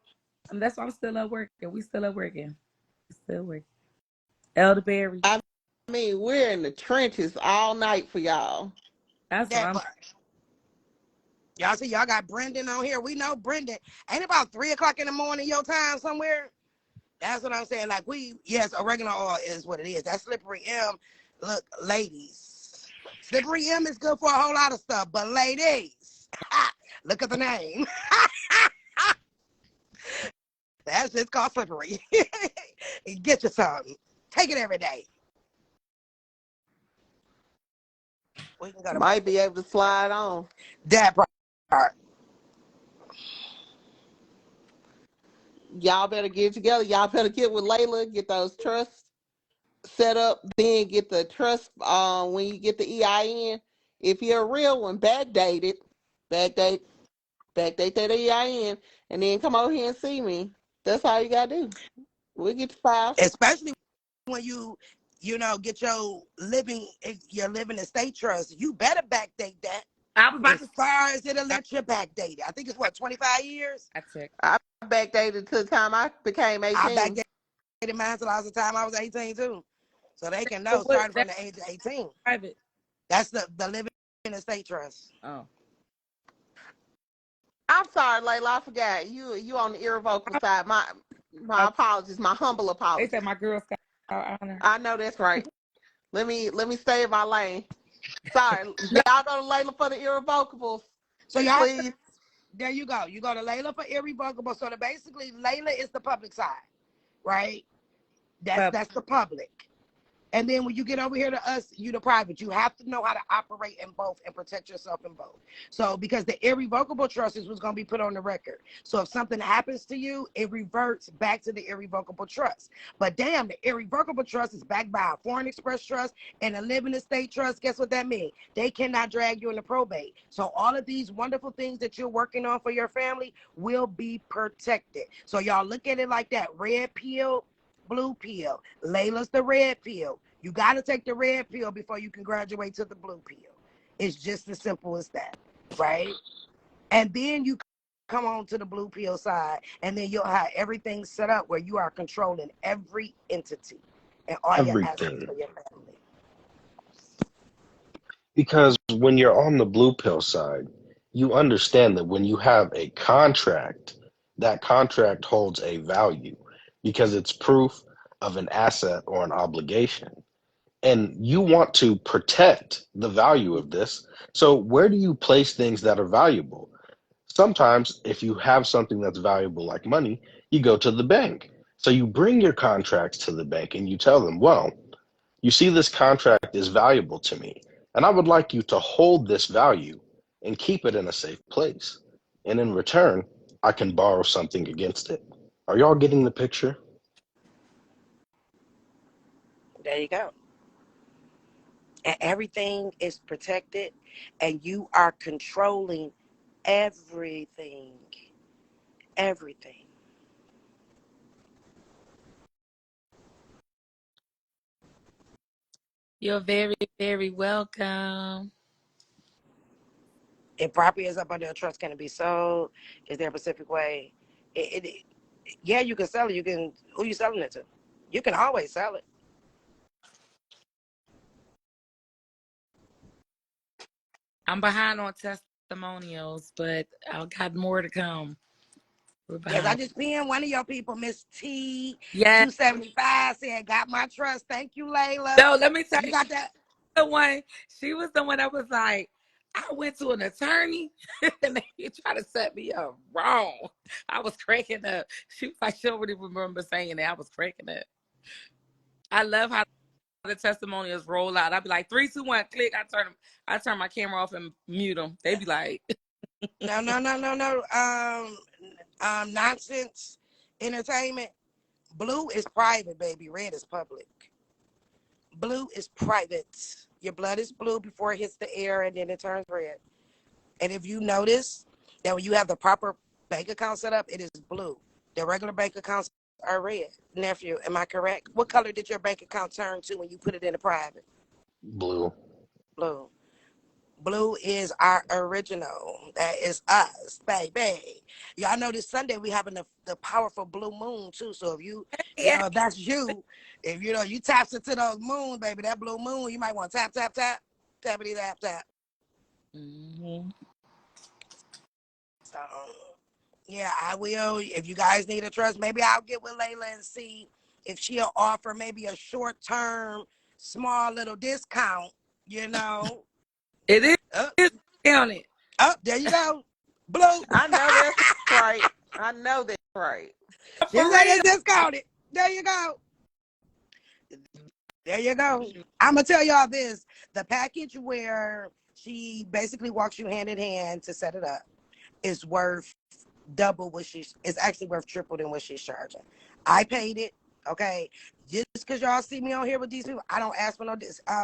that's why I'm still up working. We still up working. Still working. Elderberry. I mean, we're in the trenches all night for y'all. That's what That I'm. part. Y'all see, y'all got Brendan on here. We know Brendan. Ain't about 3:00 in the morning your time somewhere. That's what I'm saying. Like yes, oregano oil is what it is. That slippery M. Look, ladies, slippery M is good for a whole lot of stuff. But ladies, look at the name. That's just called slippery. Get you something. Take it every day. We can go to Might be able to slide on. that part. Y'all better get together. Y'all better get with Layla, get those trusts set up, then get the trust when you get the EIN. If you're a real one, backdate that EIN, and then come over here and see me. That's all you gotta do. We'll get the files. Especially when get your living estate trust. You better backdate that. I was about As to. far as it'll let you backdate it. I think it's 25 years? I checked. I backdated to the time I became I 18. backdated mine till I was the time I was 18 too. So they can know So what? starting from That's the age of 18. private. That's the living estate trust. Oh. I'm sorry, Layla, I forgot. You on the irrevocable side. My apologies, my humble They apologies. said my Girl Scout honor. I know that's right. Let me stay in my lane. Sorry. Y'all go to Layla for the irrevocables. So y'all, Please. there you go. You go to Layla for irrevocable. So basically Layla is the public side, right? That's the public. And then when you get over here to us, you the private. You have to know how to operate in both and protect yourself in both. So because the irrevocable trust is what's going to be put on the record. So if something happens to you, it reverts back to the irrevocable trust. But damn, the irrevocable trust is backed by a foreign express trust and a living estate trust. Guess what that means? They cannot drag you into probate. So all of these wonderful things that you're working on for your family will be protected. So y'all look at it like that. Red pill, blue pill. Layla's the red pill. You got to take the red pill before you can graduate to the blue pill. It's just as simple as that, right? And then you come on to the blue pill side, and then you'll have everything set up where you are controlling every entity and all your assets Everything. for your family. Because when you're on the blue pill side, you understand that when you have a contract, that contract holds a value because it's proof of an asset or an obligation. And you want to protect the value of this. So, where do you place things that are valuable? Sometimes, if you have something that's valuable like money, you go to the bank. So, you bring your contracts to the bank and you tell them, well, you see, this contract is valuable to me, and I would like you to hold this value and keep it in a safe place. And in return, I can borrow something against it. Are y'all getting the picture? There you go. And everything is protected, and you are controlling everything. Everything. You're very, very welcome. If property is up under a trust, can it be sold? Is there a specific way? Yeah, you can sell it. You can. Who you selling it to? You can always sell it. I'm behind on testimonials, but I've got more to come. We're Yes, I behind. just pinned one of your people, Miss T, Yeah. 275, said, "Got my trust." Thank you, Layla. No, let me tell You you, got that? the one. She was the one that was like, I went to an attorney and they tried to set me up wrong. I was cracking up. She was like, she don't really remember saying that. I was cracking up. I love how the testimonials roll out. I'd be like, 3, 2, 1, click. I turn my camera off and mute them. They be like, No, no, no, no, no. Nonsense entertainment. Blue is private, baby. Red is public. Blue is private. Your blood is blue before it hits the air, and then it turns red. And if you notice that when you have the proper bank account set up, it is blue. The regular bank accounts are red. Nephew, am I correct? What color did your bank account turn to when you put it in a private? Blue. Blue. Blue is our original. That is us, baby. Y'all know this Sunday we having the powerful blue moon too. So if yeah. if that's you, if you taps into those moons, baby, that blue moon, you might want to tap, tap, tap, tappity, tap, tap. Mm-hmm. So yeah, I will. If you guys need a trust, maybe I'll get with Layla and see if she'll offer maybe a short term, small little discount. You know, It up, is counted. there you go, blue. I know that's right. I know that's right. She For said real. it's discounted. There you go. There you go. I'm gonna tell y'all this: the package where she basically walks you hand in hand to set it up is worth double what she's. It's actually worth triple than what she's charging. I paid it. Okay, just because y'all see me on here with these people, I don't ask for no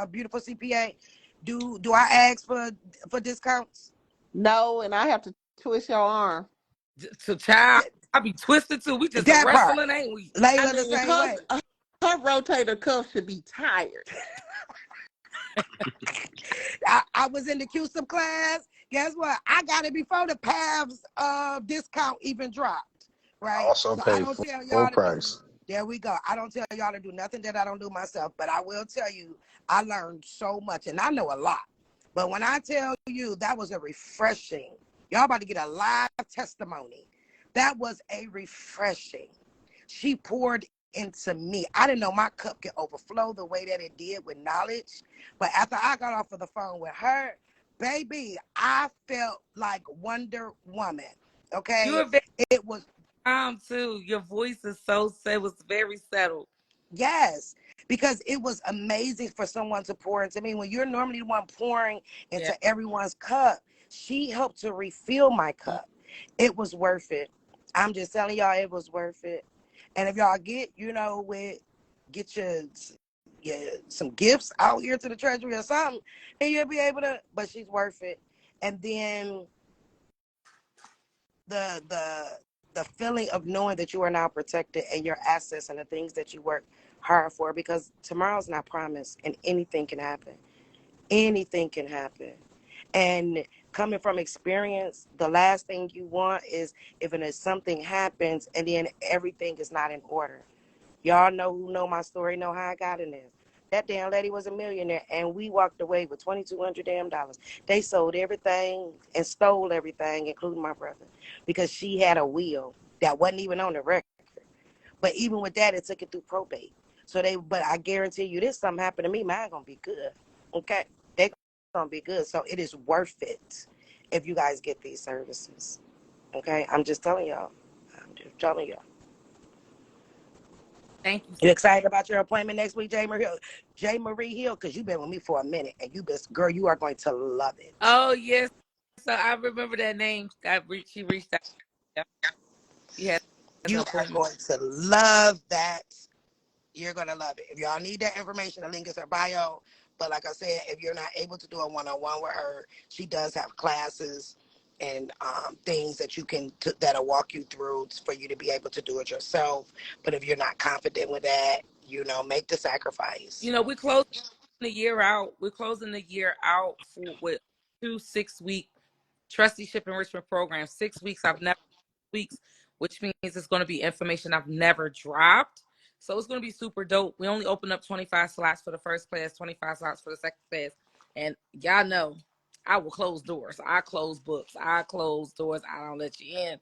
beautiful CPA. Do I ask for discounts? No, and I have to twist your arm. So, child, I be twisted too. We just a That part, wrestling, ain't we? I Layla, the mean, same way. her rotator cuff should be tired. I was in the CUSUM class. Guess what? I got it before the PAVS discount even dropped, right? Also So I pay don't tell full y'all to do. price. There we go. I don't tell y'all to do nothing that I don't do myself, but I will tell you, I learned so much, and I know a lot. But when I tell you that was a refreshing, y'all about to get a live testimony. That was a refreshing. She poured into me. I didn't know my cup could overflow the way that it did with knowledge. But after I got off of the phone with her, baby, I felt like Wonder Woman. You Okay. are very It was calm too. Your voice is so it was very settled. yes. because it was amazing for someone to pour into me. When you're normally the one pouring into everyone's cup, she helped to refill my cup. It was worth it. I'm just telling y'all, it was worth it. And if y'all get, get your some gifts out here to the treasury or something, and you'll be able to. But she's worth it. And then the feeling of knowing that you are now protected and your assets and the things that you work hard for, because tomorrow's not promised and anything can happen. Anything can happen. And coming from experience, the last thing you want is if something happens and then everything is not in order. Y'all know who know my story, know how I got in this. That damn lady was a millionaire, and we walked away with $2,200 damn dollars. They sold everything and stole everything, including my brother, because she had a will that wasn't even on the record. But even with that, it took it through probate. But I guarantee you, this something happened to me, mine gonna be good. Okay, they gonna be good. So it is worth it if you guys get these services. Okay, I'm just telling y'all. I'm just telling y'all. Thank you. You excited about your appointment next week, J. Marie Hill? Because you've been with me for a minute, and girl, you are going to love it. Oh yes, so I remember that name. She reached out. Yeah. You had an You are appointment. going to love that. You're going to love it. If y'all need that information, the link is her bio. But like I said, if you're not able to do a one-on-one with her, she does have classes and things that that'll walk you through for you to be able to do it yourself. But if you're not confident with that, make the sacrifice. We closed the year out. We're closing the year out with 2 6-week trusteeship enrichment programs. 6 weeks. I've never weeks, which means it's going to be information I've never dropped. So it's going to be super dope. We only opened up 25 slots for the first class, 25 slots for the second class. And y'all know I will close doors. I close books. I close doors. I don't let you in.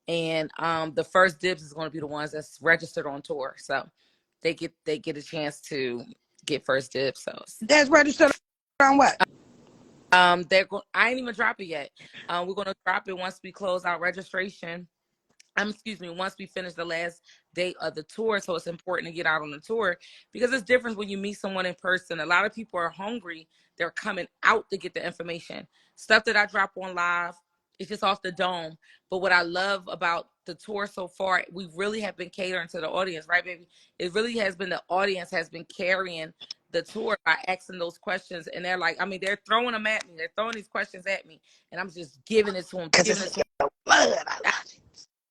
And the first dibs is going to be the ones that's registered on tour. So they get a chance to get first dibs. So That's registered on what? I ain't even drop it yet. We're going to drop it once we close out registration. Once we finish the last day of the tour. So it's important to get out on the tour because it's different when you meet someone in person. A lot of people are hungry. They're coming out to get the information. Stuff that I drop on live, it's just off the dome. But what I love about the tour so far, we really have been catering to the audience, right, baby? It really has been the audience has been carrying the tour by asking those questions. And they're like, they're throwing them at me. They're throwing these questions at me. And I'm just giving it to them, Because it's your blood. I love it.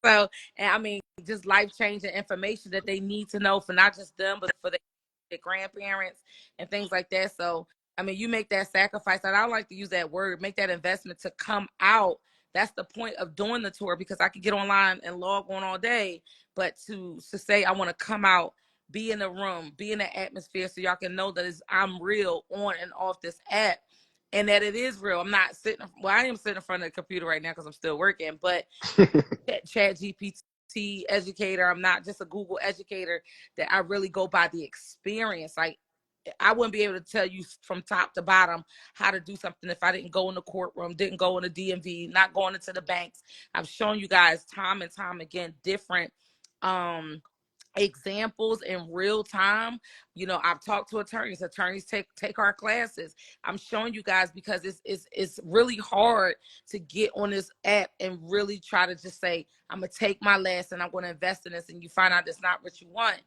So, and just life-changing information that they need to know for not just them, but for their grandparents and things like that. So, you make that sacrifice, and I like to use that word, make that investment to come out. That's the point of doing the tour, because I could get online and log on all day, but to say I want to come out, be in the room, be in the atmosphere, so y'all can know that I'm real on and off this app, and that it is real. I'm not sitting. Well, I am sitting in front of the computer right now because I'm still working, but Chat GPT educator. I'm not just a Google educator, that I really go by the experience. Like, I wouldn't be able to tell you from top to bottom how to do something if I didn't go in the courtroom, didn't go in the DMV, not going into the banks. I've shown you guys time and time again different examples in real time. I've talked to attorneys. Attorneys take our classes. I'm showing you guys because it's really hard to get on this app and really try to just say, I'm gonna take my last and I'm gonna invest in this, and you find out it's not what you want.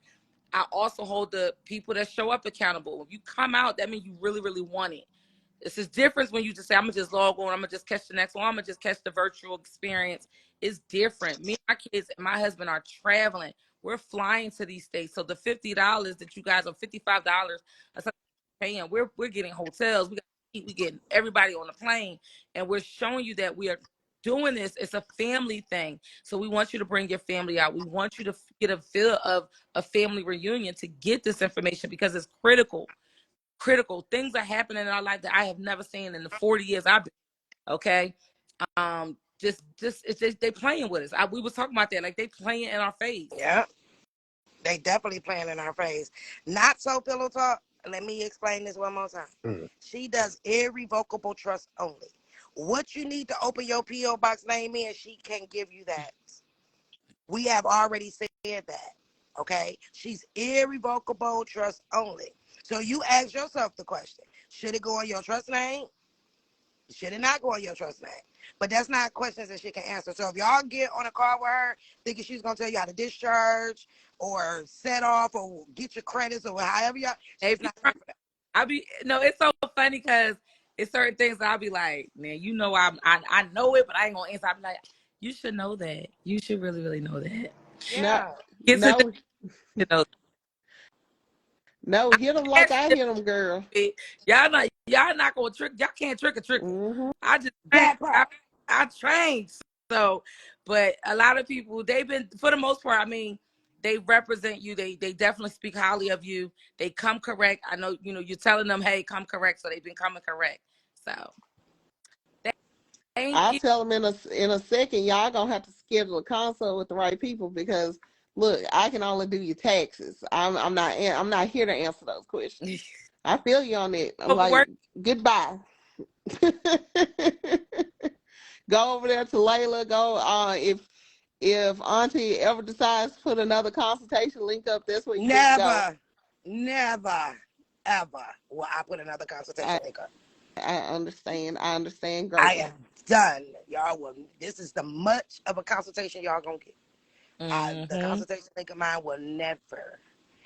I also hold the people that show up accountable. If you come out, that means you really, really want it. It's this difference when you just say, I'm gonna just log on, I'm gonna just catch the next one, I'm gonna just catch the virtual experience. It's different. Me and my kids and my husband are traveling. We're flying to these states. So the $50 that you guys are $55 paying, we're getting hotels, we got to eat, we getting everybody on the plane, and we're showing you that we are doing this. It's a family thing. So we want you to bring your family out. We want you to get a feel of a family reunion to get this information, because it's critical. Things are happening in our life that I have never seen in the 40 years I've been. Okay. Just it's just they playing with us. We was talking about that, like they playing in our face. Yeah, they definitely playing in our face. Not so pillow talk. Let me explain this one more time. She does irrevocable trust only. What you need to open your P.O. box name in, she can give you that. We have already said that. Okay? She's irrevocable trust only. So you ask yourself the question, should it go in your trust name? Should it not go in your trust name? But that's not questions that she can answer. So if y'all get on a call with her thinking she's going to tell you how to discharge or set off or get your credits or however y'all, They she's be not trying, here for that. I be no, it's so funny because it's certain things that I'll be like, man, you know, I know it, but I ain't gonna answer. I'm like, you should know that. You should really, really know that. No, Yeah. Get to no, you know. no, hit them like I hit them, girl. Y'all not gonna trick. Y'all can't trick a tricker. Mm-hmm. I just trained. That part. I trained. So, but a lot of people, they've been, for the most part, I mean, they represent you. They definitely speak highly of you. They come correct. I know, you're telling them, hey, come correct. So they've been coming correct. So thank I you. tell them in a second, y'all gonna have to schedule a consult with the right people because look, I can only do your taxes. I'm not here to answer those questions. I feel you on it. I'm like, Overwork. goodbye. Go over there to Layla. Go if Auntie ever decides to put another consultation link up, that's where you need to go. Never, never, ever will I put another consultation I, link up. I understand. I understand I greatly. am done. Y'all will, this is the much of a consultation y'all gonna get. The Mm-hmm. consultation link of mine will never.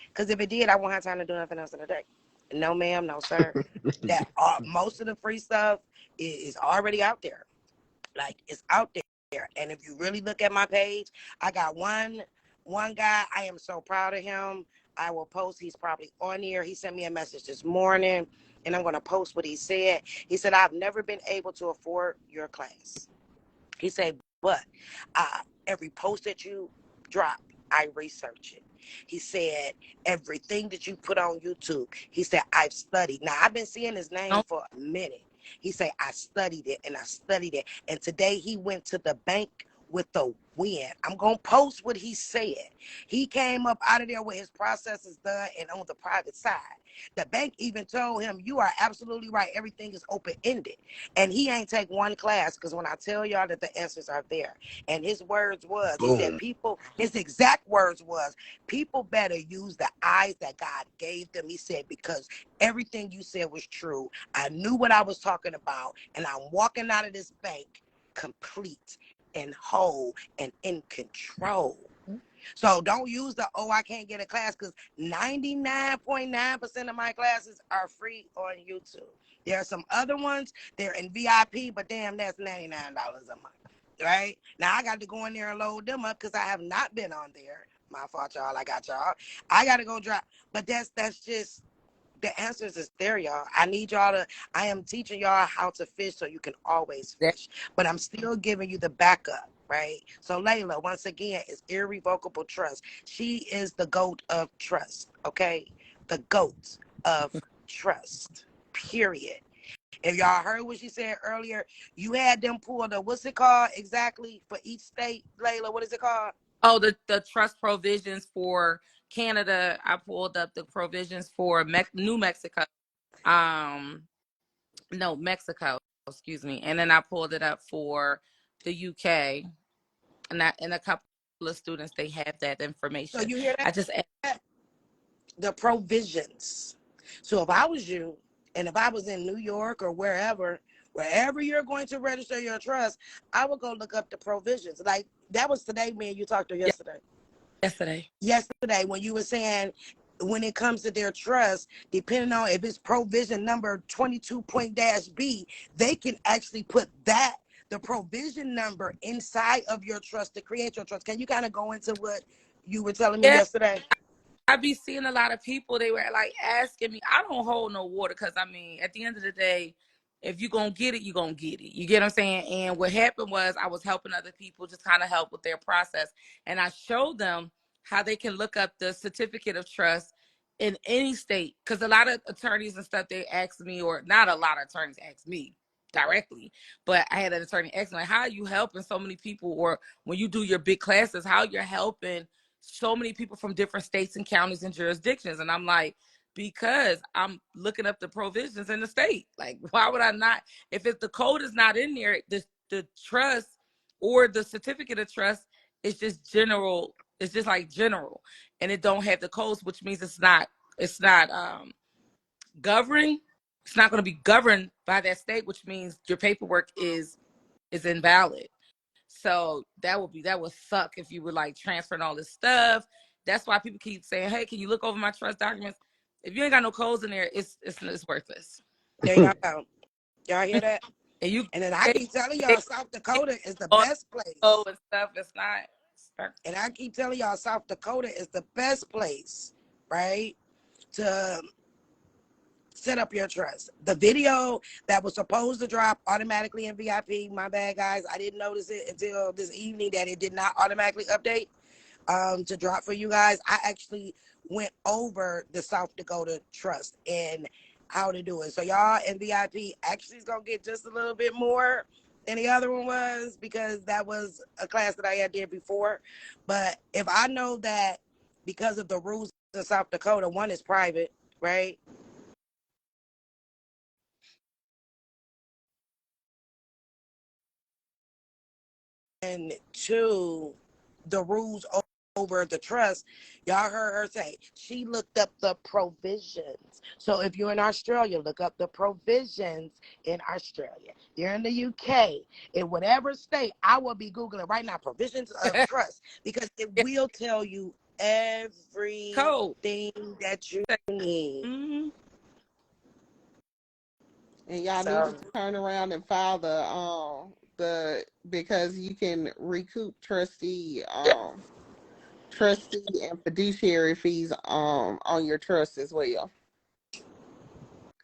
Because if it did, I won't have time to do nothing else in the day. No, ma'am, no, sir. That most of the free stuff is already out there. Like it's out there. And if you really look at my page, I got one guy. I am so proud of him. I will post. He's probably on here. He sent me a message this morning, and I'm gonna post what he said. He said, "I've never been able to afford your class." He said, but every post that you drop, I research it. He said, everything that you put on YouTube, he said, I've studied. Now, I've been seeing his name Don't, for a minute. He said, I studied it and I studied it. And today he went to the bank with the win. I'm going to post what he said. He came up out of there with his processes done and on the private side. The bank even told him, you are absolutely right. Everything is open-ended. And he ain't take one class because when I tell y'all that the answers are there. And his words was, he said, Boom. his exact words was, people better use the eyes that God gave them. He said, because everything you said was true. I knew what I was talking about. And I'm walking out of this bank complete and whole and in control. So don't use the, oh, I can't get a class, because 99.9% of my classes are free on YouTube. There are some other ones, they're in VIP, but damn, that's $99 a month, right? Now I got to go in there and load them up because I have not been on there. My fault, y'all. I got y'all. I got to go drop. But that's just, the answers is there, y'all. I need y'all to, I am teaching y'all how to fish so you can always that, fish. But I'm still giving you the backup, right? So Layla, once again, is irrevocable trust. She is the GOAT of trust, okay? The GOAT of trust, period. If y'all heard what she said earlier, you had them pull the, what's it called exactly for each state, Layla? What is it called? oh, the trust provisions for Canada. I pulled up the provisions for New Mexico. Um, no, Mexico, excuse me. And then I pulled it up for the UK, and a couple of students, they have that So information. you hear I just that? The provisions. So if I was you, and if I was in New York or wherever you're going to register your trust, I would go look up the provisions. Like that was today, me and you talked to yesterday. yesterday. Yesterday, when you were saying when it comes to their trust, depending on if it's provision number 22.-B, they can actually put that the provision number inside of your trust to create your trust. Can you kind of go into what you were telling me Yeah, yesterday? I be seeing a lot of people, they were like asking me. I don't hold no water because I mean, at the end of the day, if you're gonna get it, you're gonna get it. You get what I'm saying? And what happened was I was helping other people just kind of help with their process. And I showed them how they can look up the certificate of trust in any state. Because a lot of attorneys and stuff, they asked me, or not a lot of attorneys asked me directly, but I had an attorney ask me, like, how are you helping so many people? Or when you do your big classes, how you're helping so many people from different states and counties and jurisdictions. And I'm like, because I'm looking up the provisions in the state. Like, why would I not? If the code is not in there, the trust or the certificate of trust is just general. It's just like general, and it don't have the codes, which means it's not governed. It's not going to be governed by that state, which means your paperwork is invalid. So that would suck if you were like transferring all this stuff. That's why people keep saying, "Hey, can you look over my trust documents?" If you ain't got no codes in there, it's worthless. There y'all go. Y'all hear that? And you And then I keep telling they y'all, South Dakota is the on best place. and stuff. It's not. And I keep telling y'all, South Dakota is the best place, right, to set up your trust. The video that was supposed to drop automatically in VIP, my bad, guys. I didn't notice it until this evening that it did not automatically update to drop for you guys. I actually went over the South Dakota trust and how to do it. So y'all in VIP actually is going to get just a little bit more than the other one was, because that was a class that I had did before. But if I know that because of the rules in South Dakota, one is private, right? And two, the rules over the trust, y'all heard her say she looked up the provisions. So if you're in Australia, look up the provisions in Australia. You're in the UK, in whatever state, I will be Googling right now provisions of trust, because it will tell you Code. everything that you need. Mm-hmm. And y'all need So to turn around and file the because you can recoup trustee and fiduciary fees on your trust as well,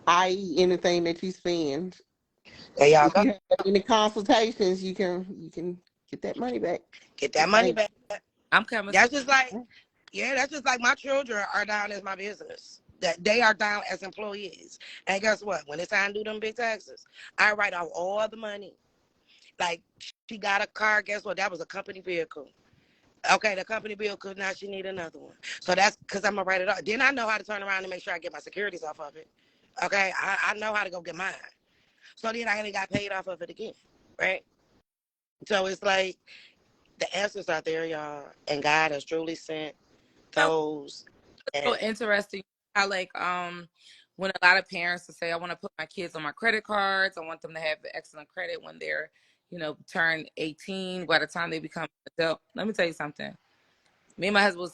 i.e. anything that you spend. there y'all If go. you have any consultations, you can get that money back. Get that money back. I'm coming. That's just like, yeah, that's just like my children are down as my business. That they are down as employees. And guess what? When it's time to do them big taxes, I write off all the money. Like, she got a car, guess what? That was a company vehicle. Okay, the company vehicle, now she need another one. So that's because I'm gonna write it off. Then I know how to turn around and make sure I get my securities off of it. Okay, I know how to go get mine. So then I only got paid off of it again. Right? So it's like the answers are there, y'all. And God has truly sent those. So And interesting how like when a lot of parents will say, I want to put my kids on my credit cards, I want them to have excellent credit when they're, turn 18, by the time they become adult. Let me tell you something. Me and my husband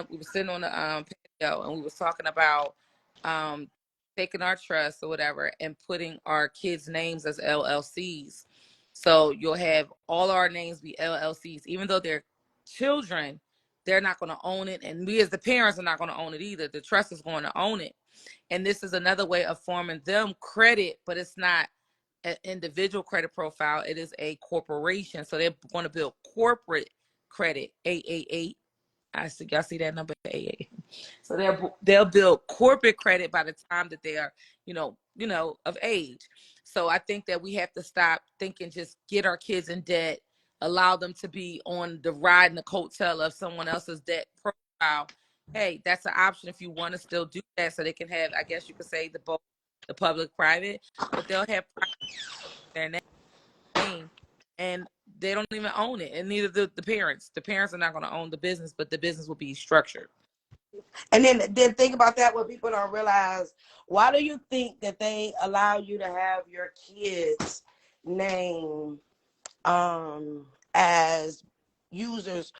we were sitting on the patio, and we was talking about um taking our trust or whatever and putting our kids' names as LLCs. So you'll have all our names be LLCs, even though they're children, they're not going to own it, and we as the parents are not going to own it either. The trust is going to own it, and this is another way of forming them credit, but it's not an individual credit profile. It is a corporation, so they're going to build corporate credit. 888. Y'all see that number 88. So they'll build corporate credit by the time that they are, of age. So I think that we have to stop thinking just get our kids in debt, allow them to be on the ride and the coattail of someone else's debt profile. Hey, that's an option if you want to still do that, so they can have, I guess you could say, the public private, but they'll have their name, and they don't even own it, and neither the parents. The parents are not going to own the business, but the business will be structured. then think about that, what people don't realize. Why do you think that they allow you to have your kids' name as users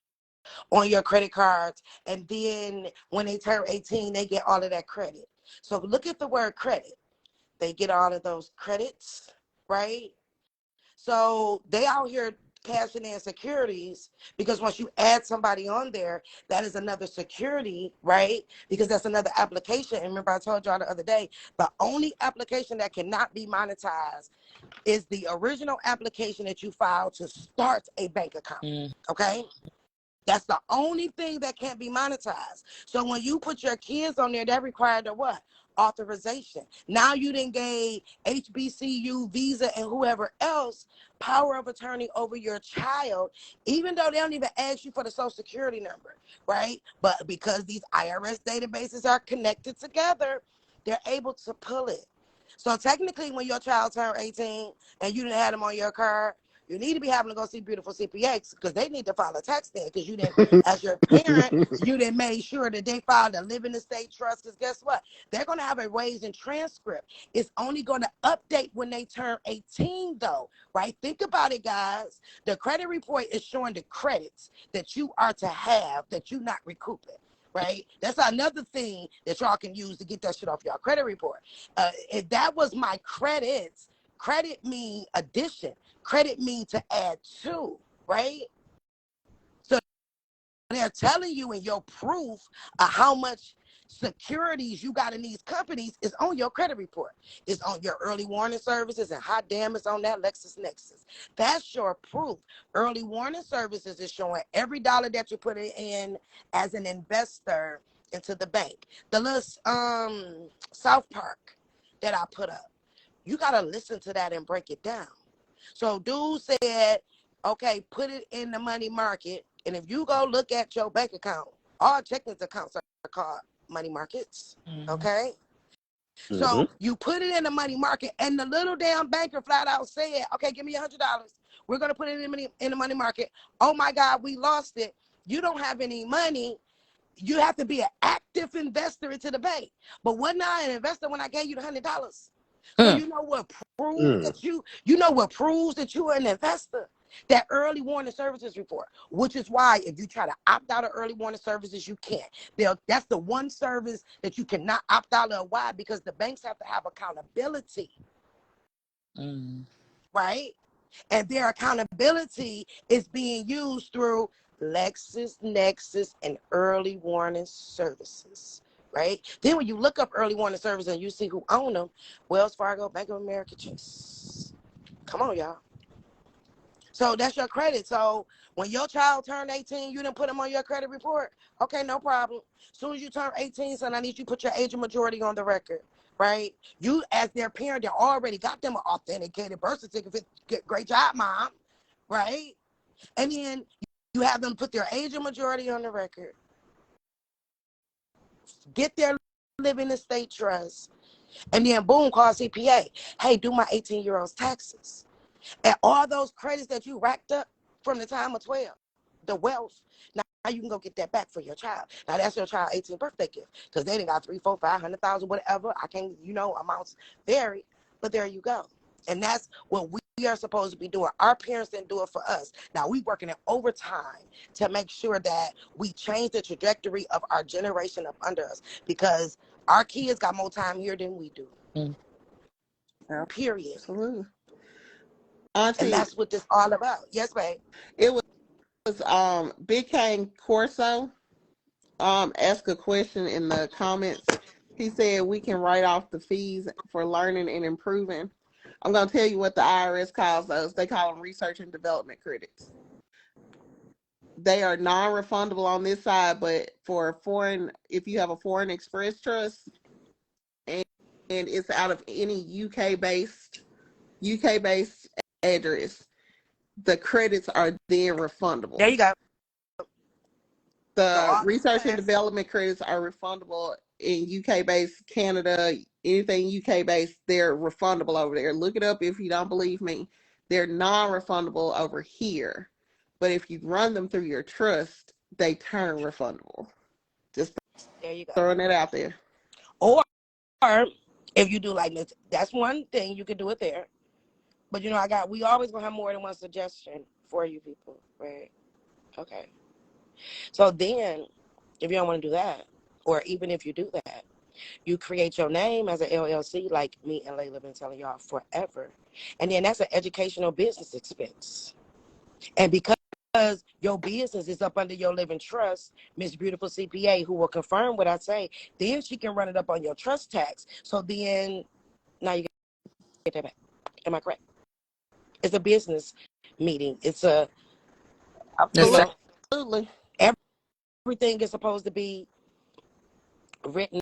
on your credit cards, and then when they turn 18, they get all of that credit? So look at the word credit. They get all of those credits, right? So they out here cashing in securities, because once you add somebody on there, that is another security, right? Because that's another application. And remember, I told y'all the other day, the only application that cannot be monetized is the original application that you filed to start a bank account. Okay? That's the only thing that can't be monetized. So when you put your kids on there, that required a what? Authorization. Now you didn't gave HBCU, Visa, and whoever else power of attorney over your child, even though they don't even ask you for the social security number, right? But because these IRS databases are connected together, they're able to pull it. So technically, when your child turned 18 and you didn't have them on your card, You need to be having to go see beautiful CPAs because they need to file a tax then because you didn't, as your parent, you didn't make sure that they filed a living estate trust because guess what? They're going to have a raise in transcript. It's only going to update when they turn 18 though, right? Think about it, guys. The credit report is showing the credits that you are to have that you're not recouping. Right? That's another thing that y'all can use to get that shit off y'all credit report. If that was my credits, credit mean addition. Credit mean to add to, right? So they're telling you in your proof of how much securities you got in these companies is on your credit report. It's on your early warning services, and hot damn, it's on that LexisNexis. That's your proof. Early warning services is showing every dollar that you put in as an investor into the bank. The little South Park that I put up, you got to listen to that and break it down. So dude said, okay, put it in the money market. And if you go look at your bank account, all checking accounts are called money markets. Okay? So you put it in the money market, and the little damn banker flat out said, okay, give me $100. We're going to put it in the money market. Oh my God, we lost it. You don't have any money. You have to be an active investor into the bank. But wasn't I an investor when I gave you the $100? So you know what proves that what proves that you are an investor? That early warning services report, which is why if you try to opt out of early warning services, you can't. That's the one service that you cannot opt out of. Why? Because the banks have to have accountability, right? And their accountability is being used through LexisNexis and early warning services. Right? Then when you look up early warning services and you see who own them, Wells Fargo, Bank of America, Chase. Come on, y'all. So that's your credit. So when your child turned 18, you didn't put them on your credit report. Okay, no problem. As soon as you turn 18, son, I need you to put your age of majority on the record. Right? You, as their parent, they already got them an authenticated birth certificate. Great job, mom. Right? And then you have them put their age of majority on the record. Get their living estate trust. And then boom, call CPA. Hey, do my 18-year-old's taxes. And all those credits that you racked up from the time of 12, the wealth, now you can go get that back for your child. Now that's your child's 18th birthday gift. Because they done got 3, 4, 500,000, whatever. I can't, amounts vary. But there you go. And that's what we are supposed to be doing. Our parents didn't do it for us. Now we working at overtime to make sure that we change the trajectory of our generation up under us. Because our kids got more time here than we do. Period. Absolutely. And Auntie, that's what this all about. Yes, babe. it was Big Kane Corso asked a question in the comments. He said we can write off the fees for learning and improving. I'm going to tell you what the IRS calls those. They call them research and development credits. They are non-refundable on this side, but for if you have a foreign express trust and it's out of any UK-based address, the credits are then refundable. There you go. The research and development credits are refundable in UK-based Canada, anything UK-based, they're refundable over there. Look it up if you don't believe me. They're non-refundable over here. But if you run them through your trust, they turn refundable. Just there you go. Throwing it out there. Or if you do like this, that's one thing, you can do it there. But we always gonna have more than one suggestion for you people, right? Okay. So then, if you don't want to do that, or even if you do that, you create your name as an LLC, like me and Layla been telling y'all forever. And then that's an educational business expense. And because your business is up under your living trust, Miss Beautiful CPA, who will confirm what I say, then she can run it up on your trust tax. So then, now you get that back. Am I correct? It's a business meeting. It's a, Absolutely. Everything is supposed to be written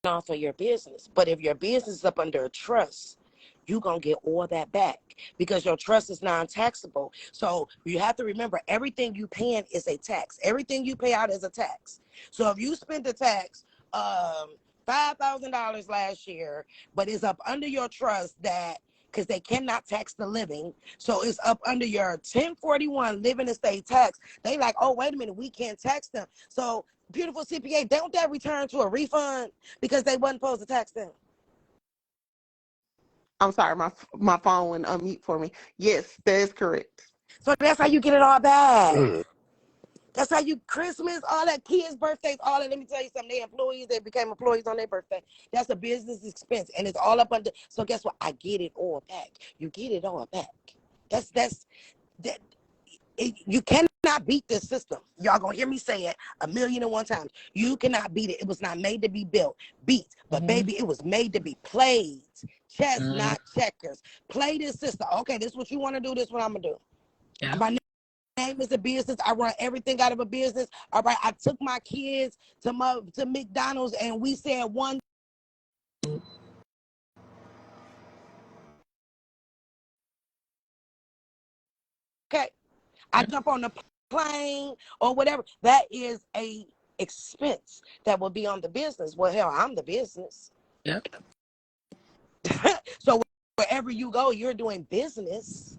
off of your business. But if your business is up under a trust, you're going to get all that back because your trust is non-taxable. So you have to remember, everything you paying is a tax. Everything you pay out is a tax. So if you spent the tax $5,000 last year, but it's up under your trust that because they cannot tax the living. So it's up under your 1041 living estate tax. They like, oh, wait a minute, we can't tax them. So beautiful CPA, don't that return to a refund because they wasn't supposed to tax them? I'm sorry, my phone went unmute for me. Yes, that is correct. So that's how you get it all back. Mm. That's how you Christmas, all that, kids' birthdays, all that. Let me tell you something. They employees, they became employees on their birthday. That's a business expense, and it's all up under. So guess what? I get it all back. You get it all back. That. You cannot beat this system. Y'all gonna hear me say it 1,000,001 times. You cannot beat it. It was not made to be built, beat, but baby, it was made to be played. Chess, not checkers. Play this system. Okay, this is what you want to do. This is what I'm gonna do. Yeah. My name is a business. I run everything out of a business. All right. I took my kids to McDonald's and we said one. Okay. I jump on the plane or whatever. That is a expense that will be on the business. Well, hell, I'm the business. Yep. So wherever you go, you're doing business.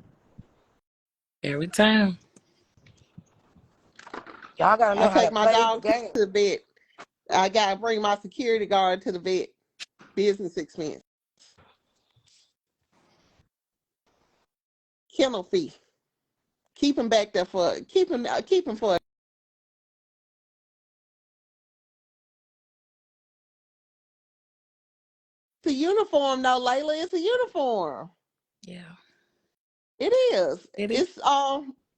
Every time. Y'all gotta know I how to take my play the dog game. to the vet. I gotta bring my security guard to the vet. Business expense. Kennel fee. Keep him back there for keep him for. It's a uniform, no, Layla. It's a uniform. Yeah. It is. It is. It's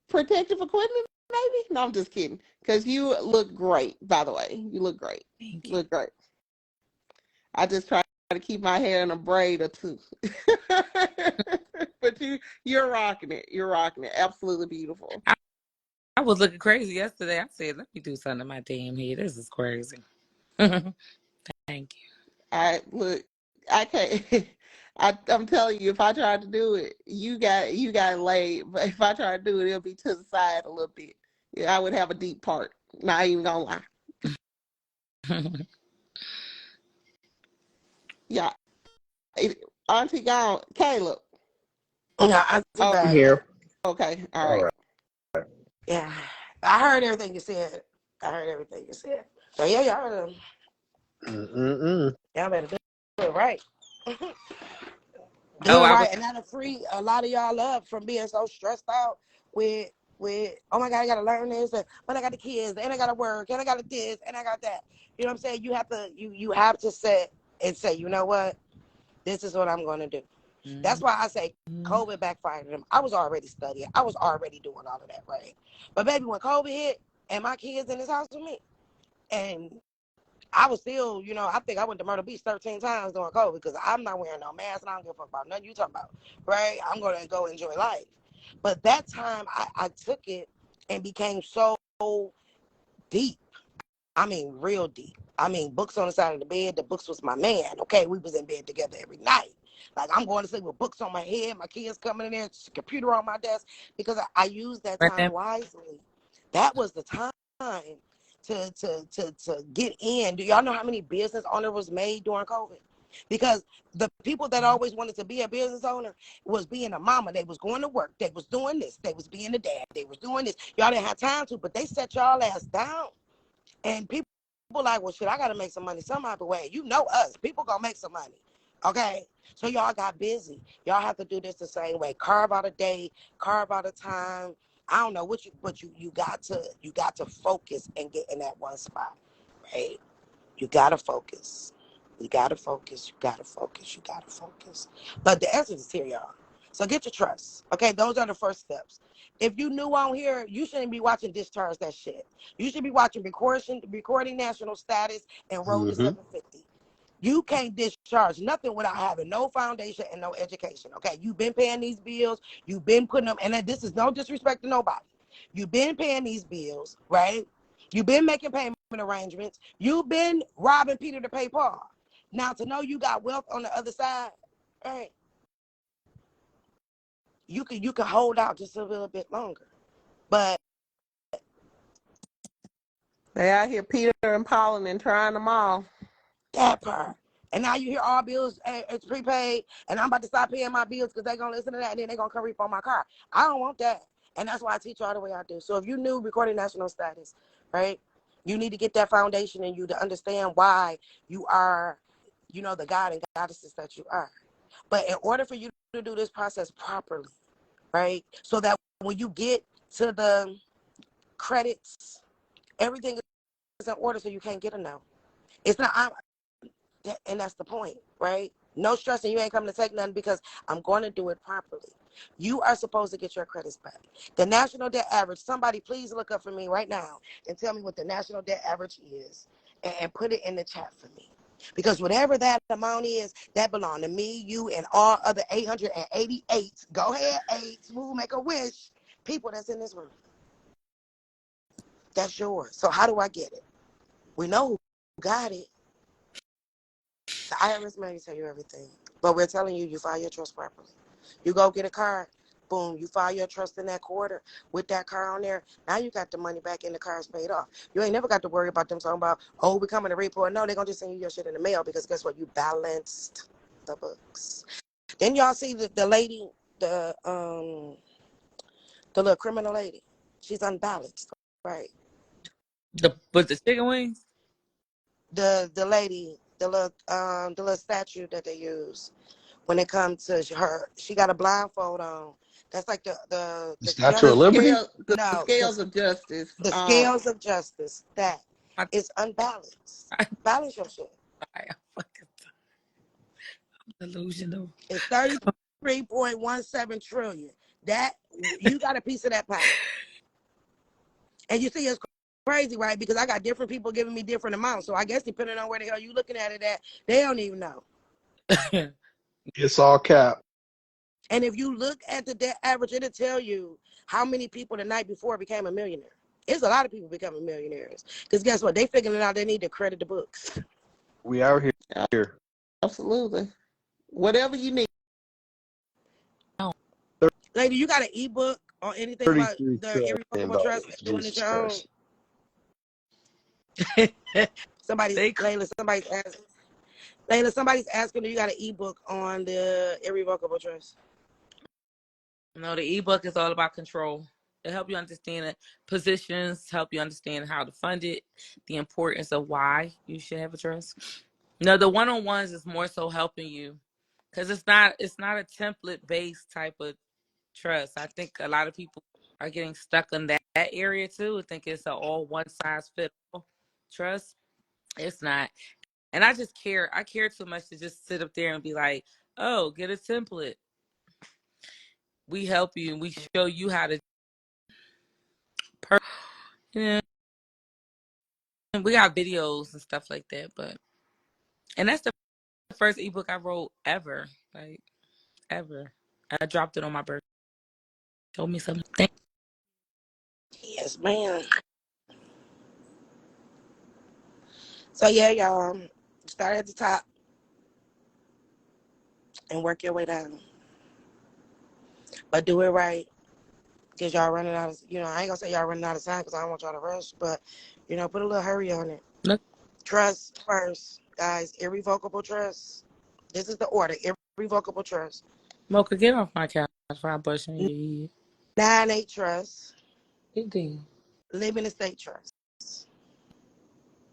protective equipment, maybe. No, I'm just kidding. Because you look great, by the way. You look great. Thank you. Look great. I just try to keep my hair in a braid or two. But you're rocking it. You're rocking it. Absolutely beautiful. I was looking crazy yesterday. I said, let me do something to my damn head. This is crazy. Thank you. I can't. I'm telling you, if I tried to do it, you got laid. But if I try to do it, it'll be to the side a little bit. Yeah, I would have a deep part. Not even gonna lie. Yeah, Auntie gone. Caleb. Yeah, I see Oh, I'm back. here. okay. All All right. right. Yeah. I heard everything you said. So yeah, y'all better do it right. Do Oh, it I was. right, and that'll free a lot of y'all up from being so stressed out with oh my god, I gotta learn this, and when I got the kids, and I gotta work, and I got this, and I got that. You know what I'm saying? You have to sit and say, you know what, this is what I'm gonna do. That's why I say COVID backfired them. I was already studying. I was already doing all of that, right? But baby, when COVID hit and my kids in this house with me, and I was still, I think I went to Myrtle Beach 13 times during COVID because I'm not wearing no mask and I don't give a fuck about nothing you talking about, right? I'm going to go enjoy life. But that time I took it and became so deep. I mean, real deep. I mean, books on the side of the bed. The books was my man, okay? We was in bed together every night. Like, I'm going to sleep with books on my head. My kids coming in there, computer on my desk because I used that time wisely. That was the time to get in. Do y'all know how many business owner was made during COVID? Because the people that always wanted to be a business owner was being a mama. They was going to work. They was doing this. They was being a dad. They was doing this. Y'all didn't have time to, but they set y'all ass down. And people like, well, shit, I got to make some money some type of way. You know us. People going to make some money. Okay? So y'all got busy. Y'all have to do this the same way. Carve out a day. Carve out a time. I don't know what but you got to focus and get in that one spot, right? You gotta focus. You gotta focus. You gotta focus. You gotta focus. But the answer is here, y'all. So get your trust. Okay, those are the first steps. If you new on here, you shouldn't be watching Discharge That Shit. You should be watching recording national status and road to 750. You can't discharge nothing without having no foundation and no education. Okay, you've been paying these bills. You've been putting them, and this is no disrespect to nobody. You've been paying these bills, right? You've been making payment arrangements. You've been robbing Peter to pay Paul. Now to know you got wealth on the other side, right? You can hold out just a little bit longer, but They out here Peter and Paul and trying them all. that part. And now you hear all bills, it's prepaid, and I'm about to stop paying my bills because they're going to listen to that, and then they're going to come repo my car. I don't want that. And that's why I teach y'all the way I do. So if you new recording national status, right, you need to get that foundation in you to understand why you are, the God and goddesses that you are. But in order for you to do this process properly, right, so that when you get to the credits, everything is in order so you can't get a no. It's not, and that's the point, right? No stressing. You ain't coming to take nothing because I'm going to do it properly. You are supposed to get your credits back. The national debt average, somebody please look up for me right now and tell me what the national debt average is and put it in the chat for me. Because whatever that amount is, that belongs to me, you, and all other 888, go ahead, 8, smooth, make a wish, people that's in this room. That's yours. So how do I get it? We know who got it. The IRS may tell you everything, but we're telling you, you file your trust properly. You go get a card, boom, you file your trust in that quarter with that car on there. Now you got the money back and the car's paid off. You ain't never got to worry about them talking about, oh, we coming to report. No, they're going to just send you your shit in the mail because guess what? You balanced the books. Then y'all see the lady, the little criminal lady. She's unbalanced, right? With the chicken wings? The lady, the little statue that they use. When it comes to her, she got a blindfold on. That's like the Statue of judge. Liberty? The No, scales of justice. the scales of justice. That I, is unbalanced. Balance your shit. I'm fucking delusional. It's 33.17 trillion. That you got a piece of that pie. And you see, it's crazy, right? Because I got different people giving me different amounts. So I guess depending on where the hell you looking at it at, they don't even know. It's all cap. And if you look at the debt average, it'll tell you how many people the night before became a millionaire. It's a lot of people becoming millionaires. Because guess what? They figuring out they need to credit the books. We out here. Absolutely. Whatever you need. Lady, you got an ebook or anything about $33 the trillion. irrevocable trust and doing it Jesus your own? Christ. Somebody's asking, do you got an ebook on the irrevocable trust? No, the ebook is all about control. It help you understand the positions, help you understand how to fund it, the importance of why you should have a trust. No, the one-on-ones is more so helping you because it's not a template based type of trust. I think a lot of people are getting stuck in that area too. I think it's an all one size fit all trust. It's not. And I care too much to just sit up there and be like, oh, get a template. We help you and we show you how to you know, we got videos and stuff like that, and that's the first ebook I wrote ever. Like ever. I dropped it on my birthday. Told me something. Yes, ma'am. So yeah, y'all, start at the top and work your way down. But do it right. Because y'all running out of, I ain't gonna say y'all running out of time because I don't want y'all to rush, but, put a little hurry on it. Look, Trust first, guys. Irrevocable trust. This is the order. Irrevocable trust. Mocha, get off my couch before I bust in your head. 9-8 trust. Get in. Living estate trust.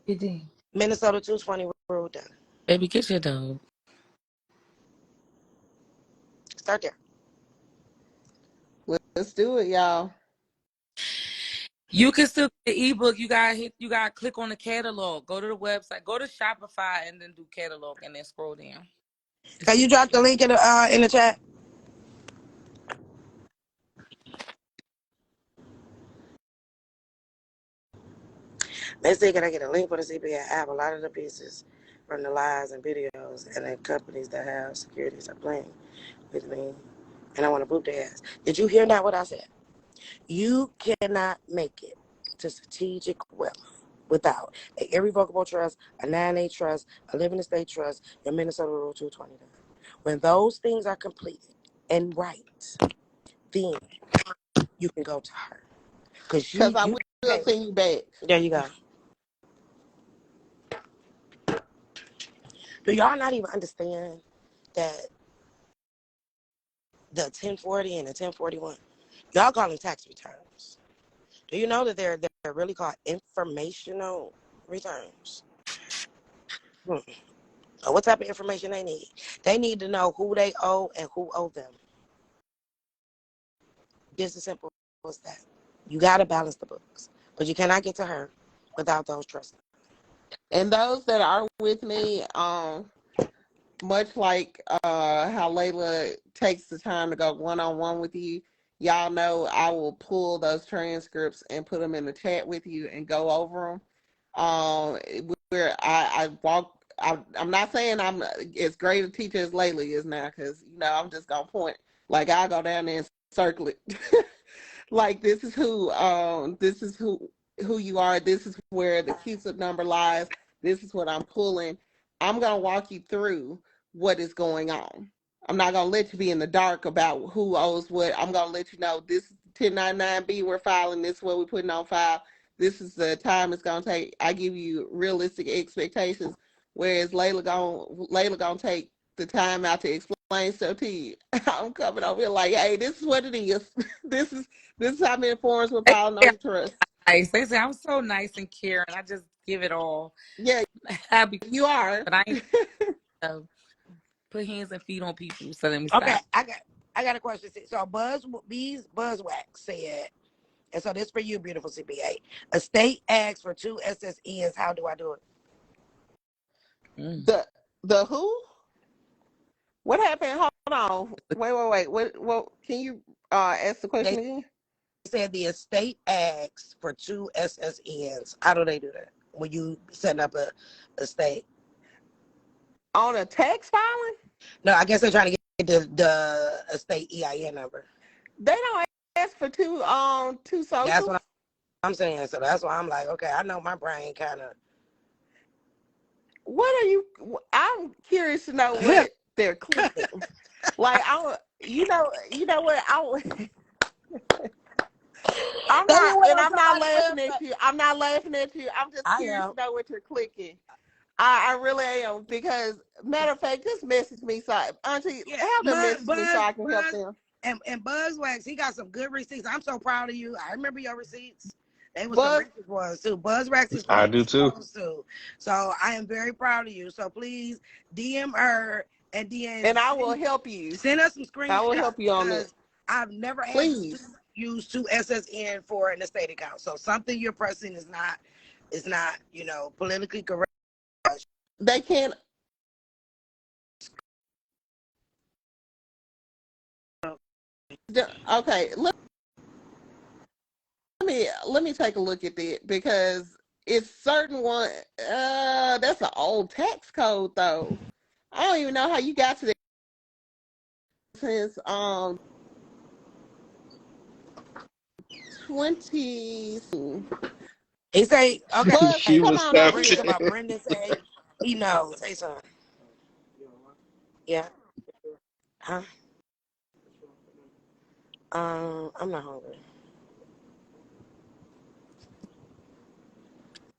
Get in. Minnesota 220 rule done. Baby, get your dog. Start there. Let's do it, y'all. You can still get the ebook. You gotta click on the catalog. Go to the website. Go to Shopify and then do catalog and then scroll down. Can you drop the link in the chat? Let's see, can I get a link for the CPA app? A lot of the pieces from the lives and videos and the companies that have securities are playing with me. And I want to boot their ass. Did you hear not what I said? You cannot make it to strategic wealth without an irrevocable trust, a 9-8 trust, a living estate trust, your Minnesota Rule 220. When those things are completed and right, then you can go to her. Because I will send you back. There you go. Do y'all not even understand that the 1040 and the 1041, y'all call them tax returns? Do you know that they're really called informational returns? Hmm. So what type of information they need? They need to know who they owe and who owe them. Just as simple as that. You got to balance the books, but you cannot get to her without those trusts. And those that are with me, much like how Layla takes the time to go one-on-one with you, y'all know I will pull those transcripts and put them in the chat with you and go over them. Where I walk, I'm not saying I'm as great a teacher as Layla is now, because I'm just gonna point. Like, I go down there and circle it. Like, this is who you are. This is where the CUSIP number lies. This is what I'm pulling. I'm gonna walk you through what is going on. I'm not gonna let you be in the dark about who owes what. I'm gonna let you know this is 1099B we're filing. This is what we're putting on file. This is the time it's gonna take. I give you realistic expectations. Whereas Layla gonna take the time out to explain stuff to you. I'm coming over here like, hey, this is what it is. this is how many forms we're filing on your trust. Nice. They say I'm so nice and caring. I just give it all. Yeah, Happy, you are. but I ain't put hands and feet on people. So let me Okay, stop. I got a question. So Buzzwax said, and so this for you, beautiful CPA. A state asks for 2 SSNs. How do I do it? The who? What happened? Hold on. Wait. What can you ask the question They again? said the estate asks for 2 SSNs. How do they do that when you setting up a estate? On a tax filing? No, I guess they're trying to get the estate EIN number. They don't ask for two That's socials. what I'm saying. So that's why I'm like, okay, I know my brain kind of. What are you? I'm curious to know what they're clicking. Like, you know what? I'm not, and I'm not laughing at you. I'm not laughing at you. I'm just curious to know what you're clicking. I really am, because matter of fact, just message me, so Auntie, have them message me so I can help them. And Buzzwax, he got some good receipts. I'm so proud of you. I remember your receipts. They was Buzz, the richest ones too. Buzzwax is I do too. too. So I am very proud of you. So please DM her and and I will help you. send us some screenshots. I will help you on because this. I've never had Please. to use 2 SSN for an estate account. So something you're pressing is not politically correct. They can't. Okay, let me take a look at that, because it's certain one. That's an old tax code though. I don't even know how you got to that since 20. He say, okay, Buzz, She come was on over tapped Brendan, here. about in. Brendan say he knows. Say something. Yeah. Huh? I'm not hungry.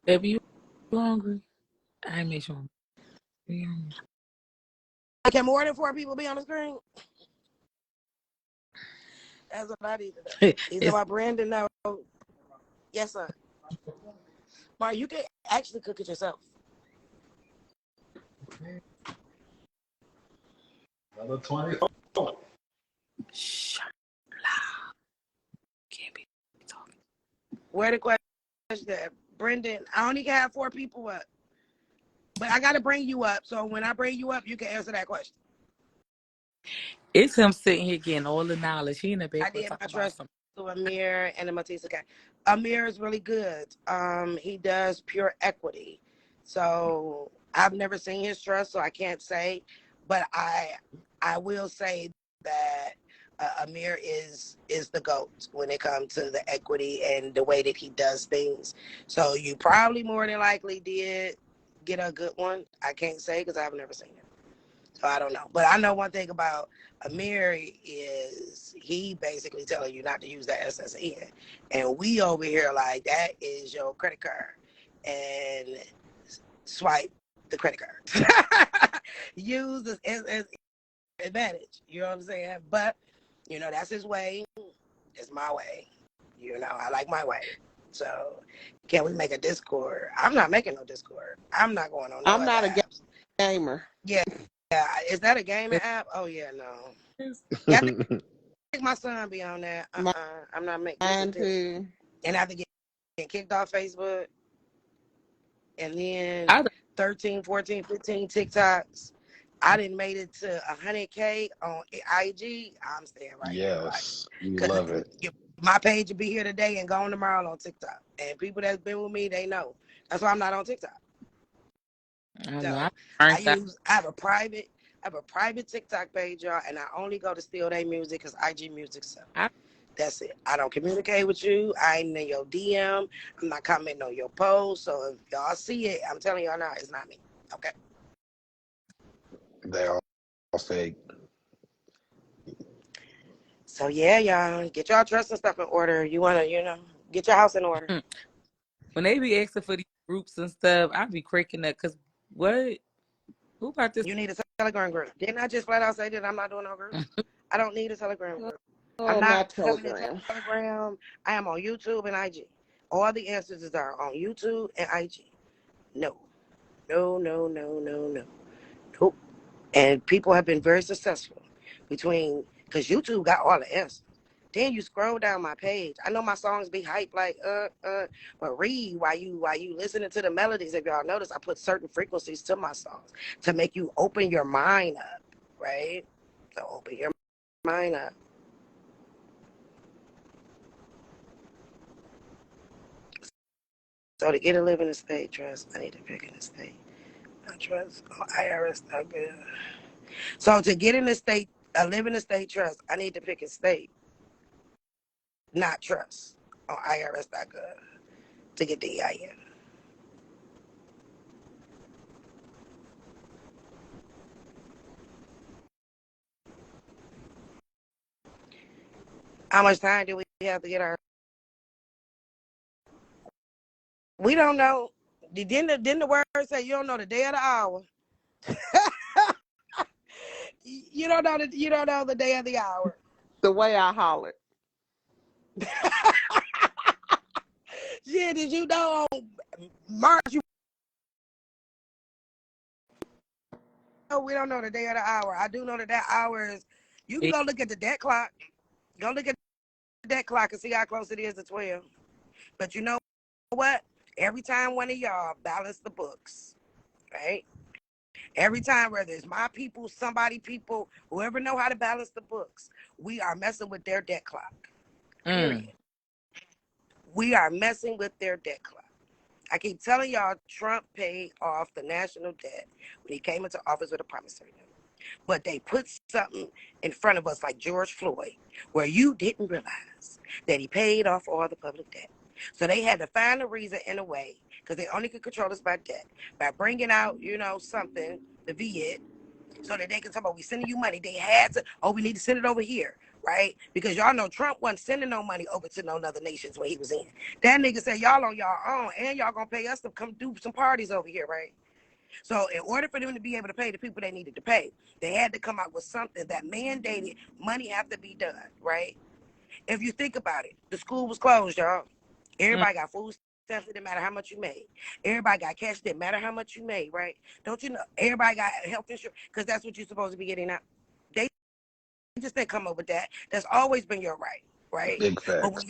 Baby, you hungry? I make sure. Can more than 4 people be on the screen? That's what I need to know. Either my Brandon know. Yes, sir. Mark, you can actually cook it yourself. Another 20. Shh. Can't be talking. Where the question? Brendan, I only can have 4 people up. But I got to bring you up. So when I bring you up, you can answer that question. It's him sitting here getting all the knowledge. He in the back I did my talking about trust something. to Amir and the Matisse guy. Amir is really good. He does pure equity. So I've never seen his trust, so I can't say. But I will say that Amir is the GOAT when it comes to the equity and the way that he does things. So you probably more than likely did get a good one. I can't say because I've never seen it. So I don't know. But I know one thing about Amir is he basically telling you not to use that SSN. And we over here like, that is your credit card. And swipe the credit card. use as advantage. You know what I'm saying? But that's his way. It's my way. I like my way. So can we make a Discord? I'm not making no Discord. I'm not going on no I'm other not a apps. gamer. Yeah, is that a gaming app? Oh yeah, no. Yeah, I think my son be on that. I'm not making this a Mine Discord. too. And after getting kicked off Facebook, and then I 13, 14, 15 TikToks. I didn't made it to 100K on IG. I'm staying right here, right? Yes, you Because love it. my page will be here today and gone tomorrow on TikTok. And people that's been with me, they know. That's why I'm not on TikTok. don't know. I So burnt out. I have a private TikTok page, y'all, and I only go to steal their music because IG music so. I That's it. I don't communicate with you. I ain't in your DM. I'm not commenting on your post. So if y'all see it, I'm telling y'all now, it's not me. Okay. They all fake. So yeah, y'all get y'all trust and stuff in order. You wanna, get your house in order. when they be asking for these groups and stuff, I be cracking up because what? Who about this? You need a Telegram group. Didn't I just flat out say that I'm not doing no groups? I don't need a Telegram group. I'm Oh, not my coming in Telegram. Telegram. I am on YouTube and IG. All the answers are on YouTube and IG. No, no, no, no, no, no. Nope. And people have been very successful because YouTube got all the answers. Then you scroll down my page. I know my songs be hyped like but read while you listening to the melodies. If y'all notice, I put certain frequencies to my songs to make you open your mind up, right? So open your mind up. So to get a living estate trust, I need to pick an estate. I trust IRS not good. So to get a living estate trust, I need to pick a state, not trust on IRS.gov to get the EIN. How much time do we have to get our? We don't know. Didn't the word say you don't know the day or the hour? You don't know the day or the hour. The way I hollered. Yeah, did you know on March? We don't know the day or the hour. I do know that hour is. You can go look at the debt clock. Go look at the debt clock and see how close it is to 12. But you know what? Every time one of y'all balance the books, right? Every time, whether it's my people, somebody people, whoever know how to balance the books, we are messing with their debt clock. Mm. Period. We are messing with their debt clock. I keep telling y'all, Trump paid off the national debt when he came into office with a promissory note. But they put something in front of us like George Floyd, where you didn't realize that he paid off all the public debt. So they had to find a reason in a way, because they only could control us by debt, by bringing out, something, the VIT, so that they can talk about we sending you money. They had to, we need to send it over here, right? Because y'all know Trump wasn't sending no money over to no other nations when he was in. That nigga said y'all on y'all own, and y'all gonna pay us to come do some parties over here, right? So in order for them to be able to pay the people they needed to pay, they had to come out with something that mandated money have to be done, right? If you think about it, the school was closed, y'all. Mm. Everybody got food stamps, it didn't matter how much you made. Everybody got cash, it didn't matter how much you made, right? Don't you know? Everybody got health insurance, because that's what you're supposed to be getting out. They just didn't come up with that. That's always been your right, right? Big But facts.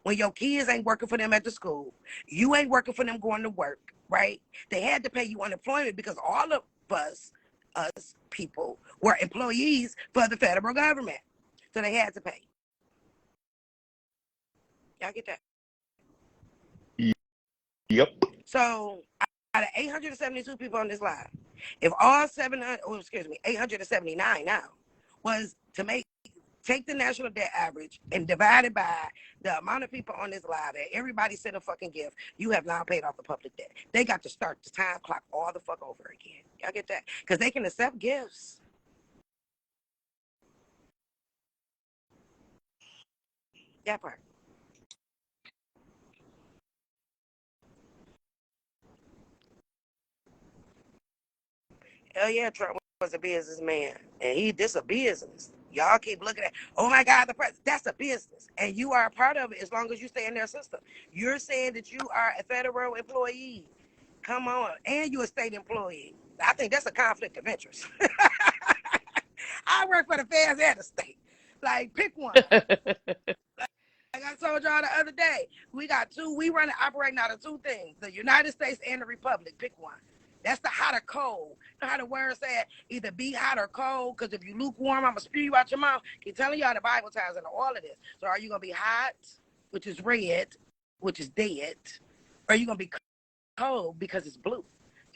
when your kids ain't working for them at the school, you ain't working for them going to work, right? They had to pay you unemployment because all of us people were employees for the federal government. So they had to pay. Y'all get that? Yep. So out of 872 people on this live, if all 879 now was to take the national debt average and divide it by the amount of people on this live, and everybody sent a fucking gift, you have now paid off the public debt. They got to start the time clock all the fuck over again. Y'all get that? Because they can accept gifts. That part. Hell yeah, Trump was a businessman, and this a business. Y'all keep looking at, oh my God, the president. That's a business, and you are a part of it as long as you stay in their system. You're saying that you are a federal employee. Come on, and you a state employee. I think that's a conflict of interest. I work for the feds and the state. Like, pick one. Like I told y'all the other day, we got two. We run and operating out of two things: the United States and the Republic. Pick one. That's the hot or cold. You know how the word said, either be hot or cold, because if you lukewarm, I'm going to spew you out your mouth. Keep telling y'all the Bible ties into all of this. So are you going to be hot, which is red, which is dead, or are you going to be cold because it's blue?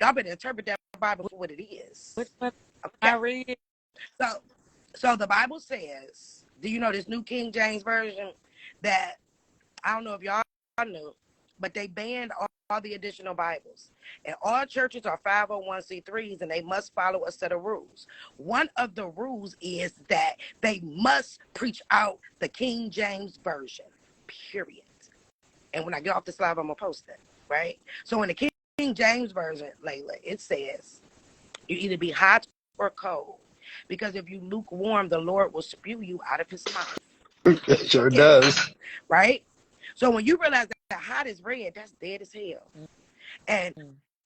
Y'all better interpret that Bible for what it is. Which one I Okay. read? So the Bible says, do you know this New King James Version that, I don't know if y'all knew, but they banned all the additional Bibles. And all churches are 501c3s, and they must follow a set of rules. One of the rules is that they must preach out the King James Version, period. And when I get off the slide, I'm going to post it, right? So in the King James Version, Layla, it says, you either be hot or cold. Because if you lukewarm, the Lord will spew you out of his mouth. It sure does. Right? So when you realize that hot is red, that's dead as hell. And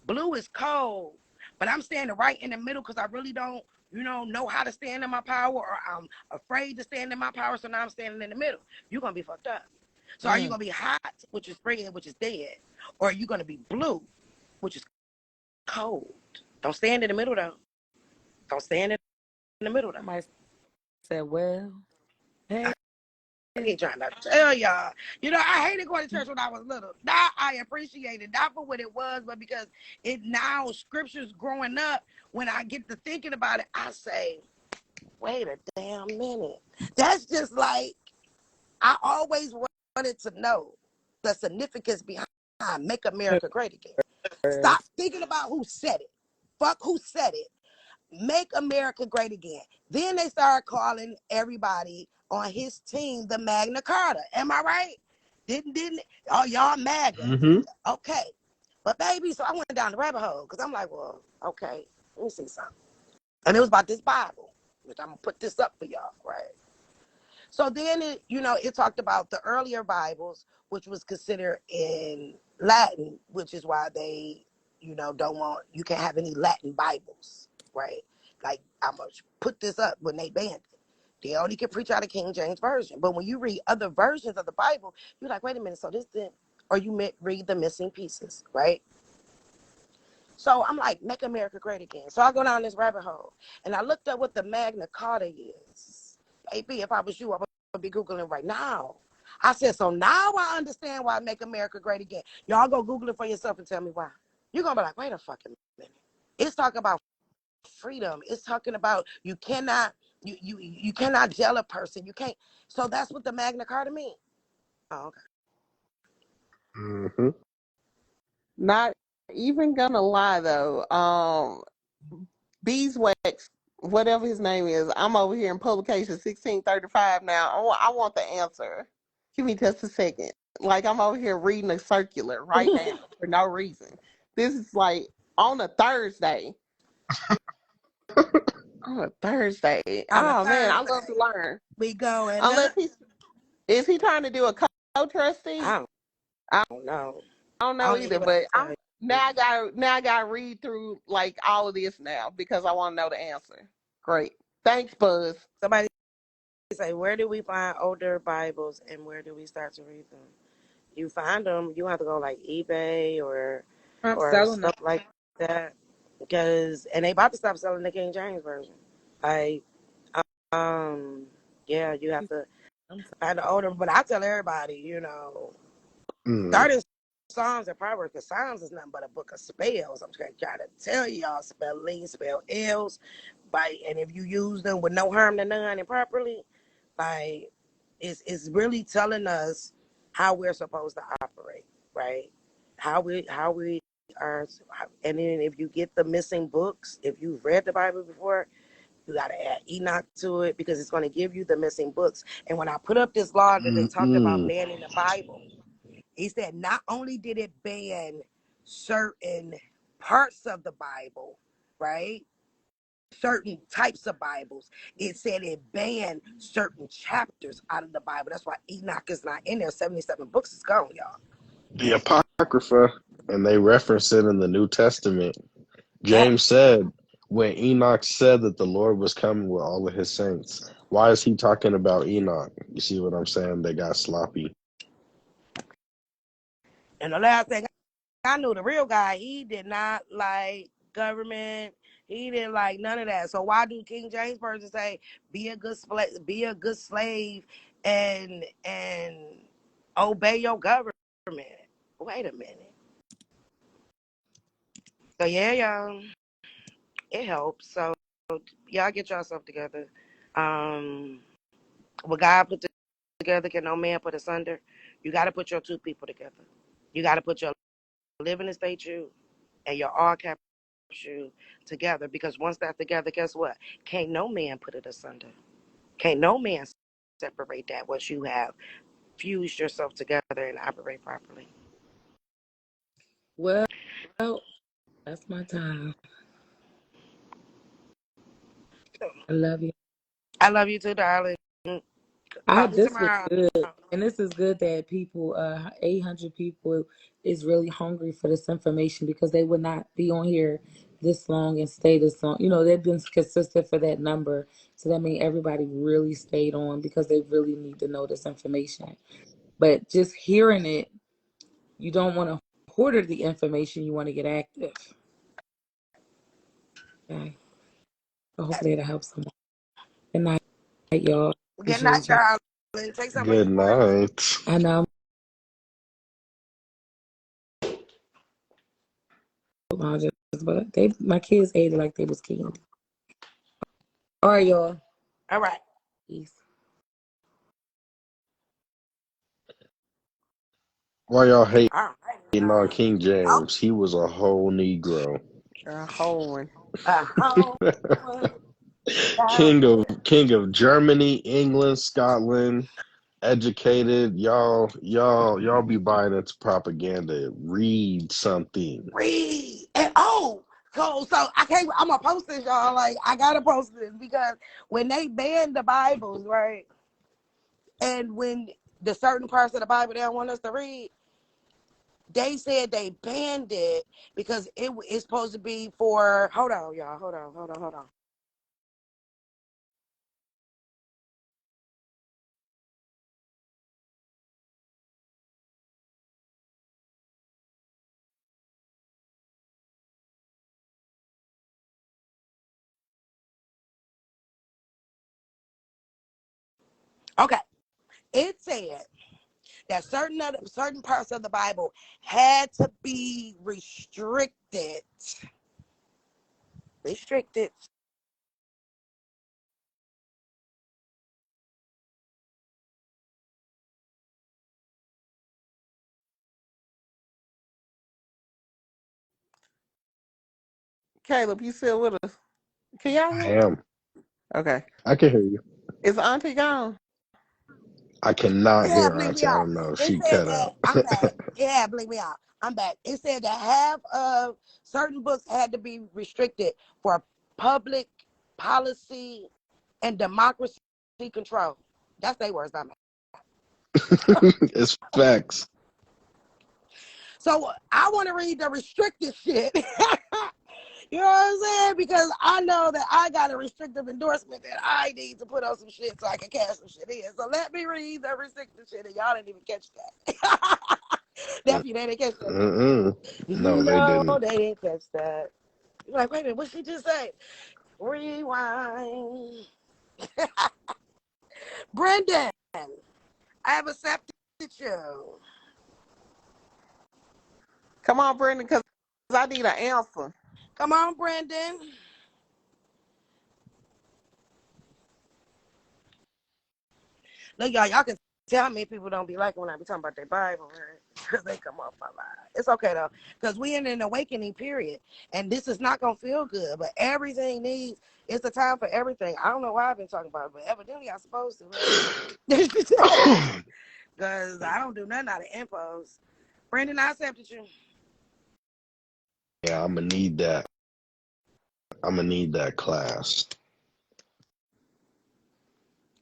blue is cold. But I'm standing right in the middle because I really don't, know how to stand in my power, or I'm afraid to stand in my power. So now I'm standing in the middle. You're going to be fucked up. So are you going to be hot, which is red, which is dead? Or are you going to be blue, which is cold? Don't stand in the middle, though. Don't stand in the middle, though. Somebody said, well, hey. I ain't trying to tell y'all. I hated going to church when I was little. Now I appreciate it, not for what it was, but because it now, scriptures growing up, when I get to thinking about it, I say, wait a damn minute. That's just like, I always wanted to know the significance behind Make America Great Again. Stop thinking about who said it. Fuck who said it. Make America Great Again. Then they started calling everybody on his team the Magna Carta. Am I right? Didn't oh, y'all MAGA. Mm-hmm. Okay. But baby, so I went down the rabbit hole because I'm like, well, okay, let me see something. And it was about this Bible, which I'm gonna put this up for y'all, right? So then it talked about the earlier Bibles, which was considered in Latin, which is why they, don't want, you can't have any Latin Bibles, right? Like, I'm going to put this up when they banned it. They only can preach out of King James Version. But when you read other versions of the Bible, you're like, wait a minute, so this didn't, or you read the missing pieces, right? So I'm like, Make America Great Again. So I go down this rabbit hole, and I looked up what the Magna Carta is. Baby, if I was you, I would be Googling right now. I said, so now I understand why Make America Great Again. Y'all go Google it for yourself and tell me why. You're going to be like, wait a fucking minute. It's talking about freedom. It's talking about you cannot jail a person. You can't. So that's what the Magna Carta means. Oh, okay. Mm-hmm. Not even gonna lie though. Beeswax, whatever his name is, I'm over here in publication 1635 now. I want the answer. Give me just a second. Like I'm over here reading a circular right now for no reason. This is like on a Thursday. On a Thursday. On a Oh man, I love Thursday, to learn. we going up. Unless is he trying to do a co-trustee? I don't know. I don't I know don't either, even know what but to tell you. now I gotta read through like all of this now because I want to know the answer. Great. Thanks, Buzz. Somebody say, where do we find older Bibles and where do we start to read them? You find them, you have to go like eBay or I'm selling them. stuff like that. And they about to stop selling the King James Version. Like, yeah, you have to find the older, but I tell everybody, Mm. starting Psalms and Proverbs, because Psalms is nothing but a book of spells. I'm trying to tell y'all, spell L's, and if you use them with no harm to none and properly, like, it's really telling us how we're supposed to operate, right? How we are, and then if you get the missing books, if you've read the Bible before, you got to add Enoch to it because it's going to give you the missing books. And when I put up this law that they talked about banning the Bible, he said not only did it ban certain parts of the Bible, right? certain types of Bibles. It said it banned certain chapters out of the Bible. That's why Enoch is not in there. 77 books is gone, y'all. The Apocrypha, and they reference it in the New Testament. Yeah. James said when Enoch said that the Lord was coming with all of his saints, why is he talking about Enoch? You see what I'm saying? They got sloppy. And the last thing I knew, the real guy, he did not like government. He didn't like none of that. So why do King James version say be a good slave and obey your government? Wait a minute. So yeah, y'all, it helps. So y'all get yourself together. Um, what God put together can no man put asunder. You got to put your two people together. You got to put your living estate you and your all cap you together, because once that's together, guess what? Can't no man put it asunder. Can't no man separate that once you have fused yourself together and operate properly. Well, that's my time. I love you. I love you too, darling. Call me This was tomorrow. good. And this is good that people, 800 people is really hungry for this information, because they would not be on here this long and stay this long. You know, they've been consistent for that number. So that means everybody really stayed on, because they really need to know this information. But just hearing it, you don't want to hoard the information. You want to get active. Okay. So hopefully it'll help someone. Good night, y'all. Good night, Appreciate y'all. darling. Take some of Good your morning. night. I know. But my kids ate it like they was candy. All right, y'all. All right. Peace. Why y'all hating All on King right. James? He was a whole Negro. A whole one. Home. King of Germany, England, Scotland, educated. Y'all be buying into propaganda. Read something. Read. And so I can't, I'm gonna post this, y'all. Like, I gotta post this, because when they banned the Bibles, right? And when the certain parts of the Bible they don't want us to read, they said they banned it because it's supposed to be for, hold on, y'all. Hold on. Okay. It said that certain parts of the Bible had to be restricted. Restricted. Caleb, you still with us? Can y'all I hear me? am. Okay. I can hear you. Is Auntie gone? I cannot Yeah, hear bleep me Auntie. I out. don't know. It She said cut that out. I'm back. Yeah, bleep me out. I'm back. It said that half of certain books had to be restricted for public policy and democracy control. That's their words, not mine. It's facts. So I want to read the restricted shit. You know what I'm saying? Because I know that I got a restrictive endorsement that I need to put on some shit so I can cash some shit in. So let me read the restricted shit, and y'all didn't even catch that. Nephew, they didn't catch that. Mm-mm. No, they No, didn't. they didn't catch that. You're like, wait a minute, what she just say? Rewind. Brendan, I have accepted you. Come on, Brendan, because I need an answer. Come on, Brendan. Look, y'all can tell me people don't be like when I be talking about their Bible, right? Because they come off my line. It's okay, though, because we in an awakening period, and this is not going to feel good, but everything needs, it's a time for everything. I don't know why I've been talking about it, but evidently I'm supposed to, right? Because I don't do nothing out of impulse. Brandon, I accepted you. Yeah, I'm gonna need that. I'm gonna need that class.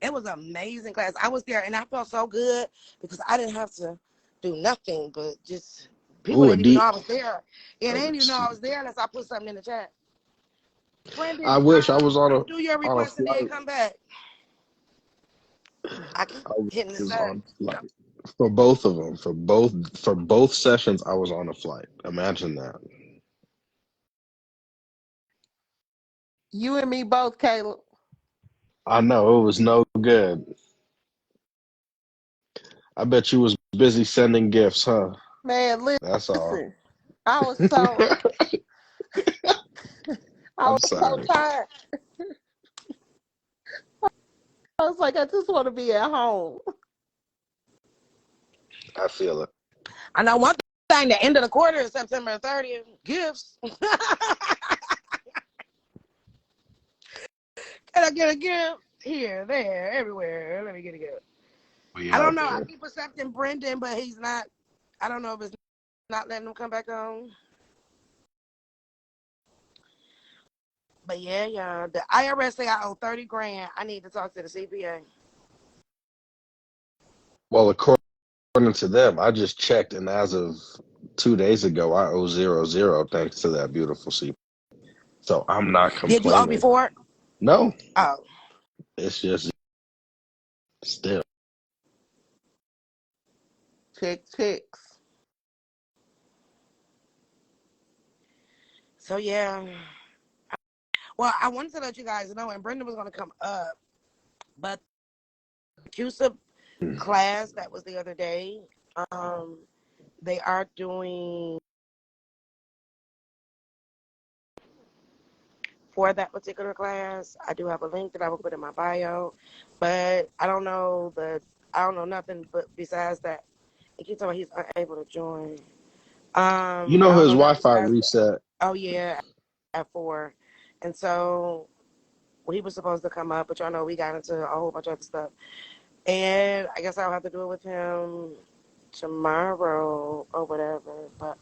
It was an amazing class. I was there and I felt so good because I didn't have to do nothing but just people Ooh, a didn't even know deep. I was there. Yeah, they Oh, didn't even know I was there unless I put something in the chat. I Brendan, wish I was do your on a request and then flight. come back. I keep I hitting the was side. on a flight for both of them. For both sessions, I was on a flight. Imagine that. You and me both, Caleb. I know it was no good. I bet you was busy sending gifts, huh? Man, That's all. listen. I was so I I'm was so sorry. tired. I was like, I just want to be at home. I feel it. I know one thing, the end of the quarter is September 30th. Gifts. Can I get a gift? Here, there, everywhere. Let me get a gift. We I don't out know. I there. keep accepting Brendan, but he's not. I don't know if it's not letting him come back on. But yeah, yeah. The IRS say I owe 30 grand. I need to talk to the CPA. Well, according to them, I just checked, and as of 2 days ago, I owe 0 thanks to that beautiful CP. So I'm not Did you owe complaining. before? No, Oh. it's just still. Checks. So yeah. Well, I wanted to let you guys know, and Brendan was going to come up, but CUSA class that was the other day, um, they are doing for that particular class. I do have a link that I will put in my bio, but I don't know nothing but besides that. It keeps talking about he's unable to join. You But know I don't his know nothing Wi-Fi besides that. reset. Oh yeah, at 4, and so he was supposed to come up, but y'all know we got into a whole bunch of other stuff, and I guess I'll have to do it with him tomorrow or whatever. But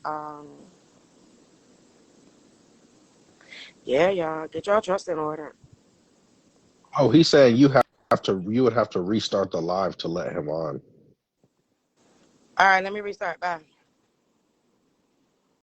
yeah, y'all get y'all trust in order. Oh, he's saying you would have to restart the live to let him on. All right, let me restart. Bye.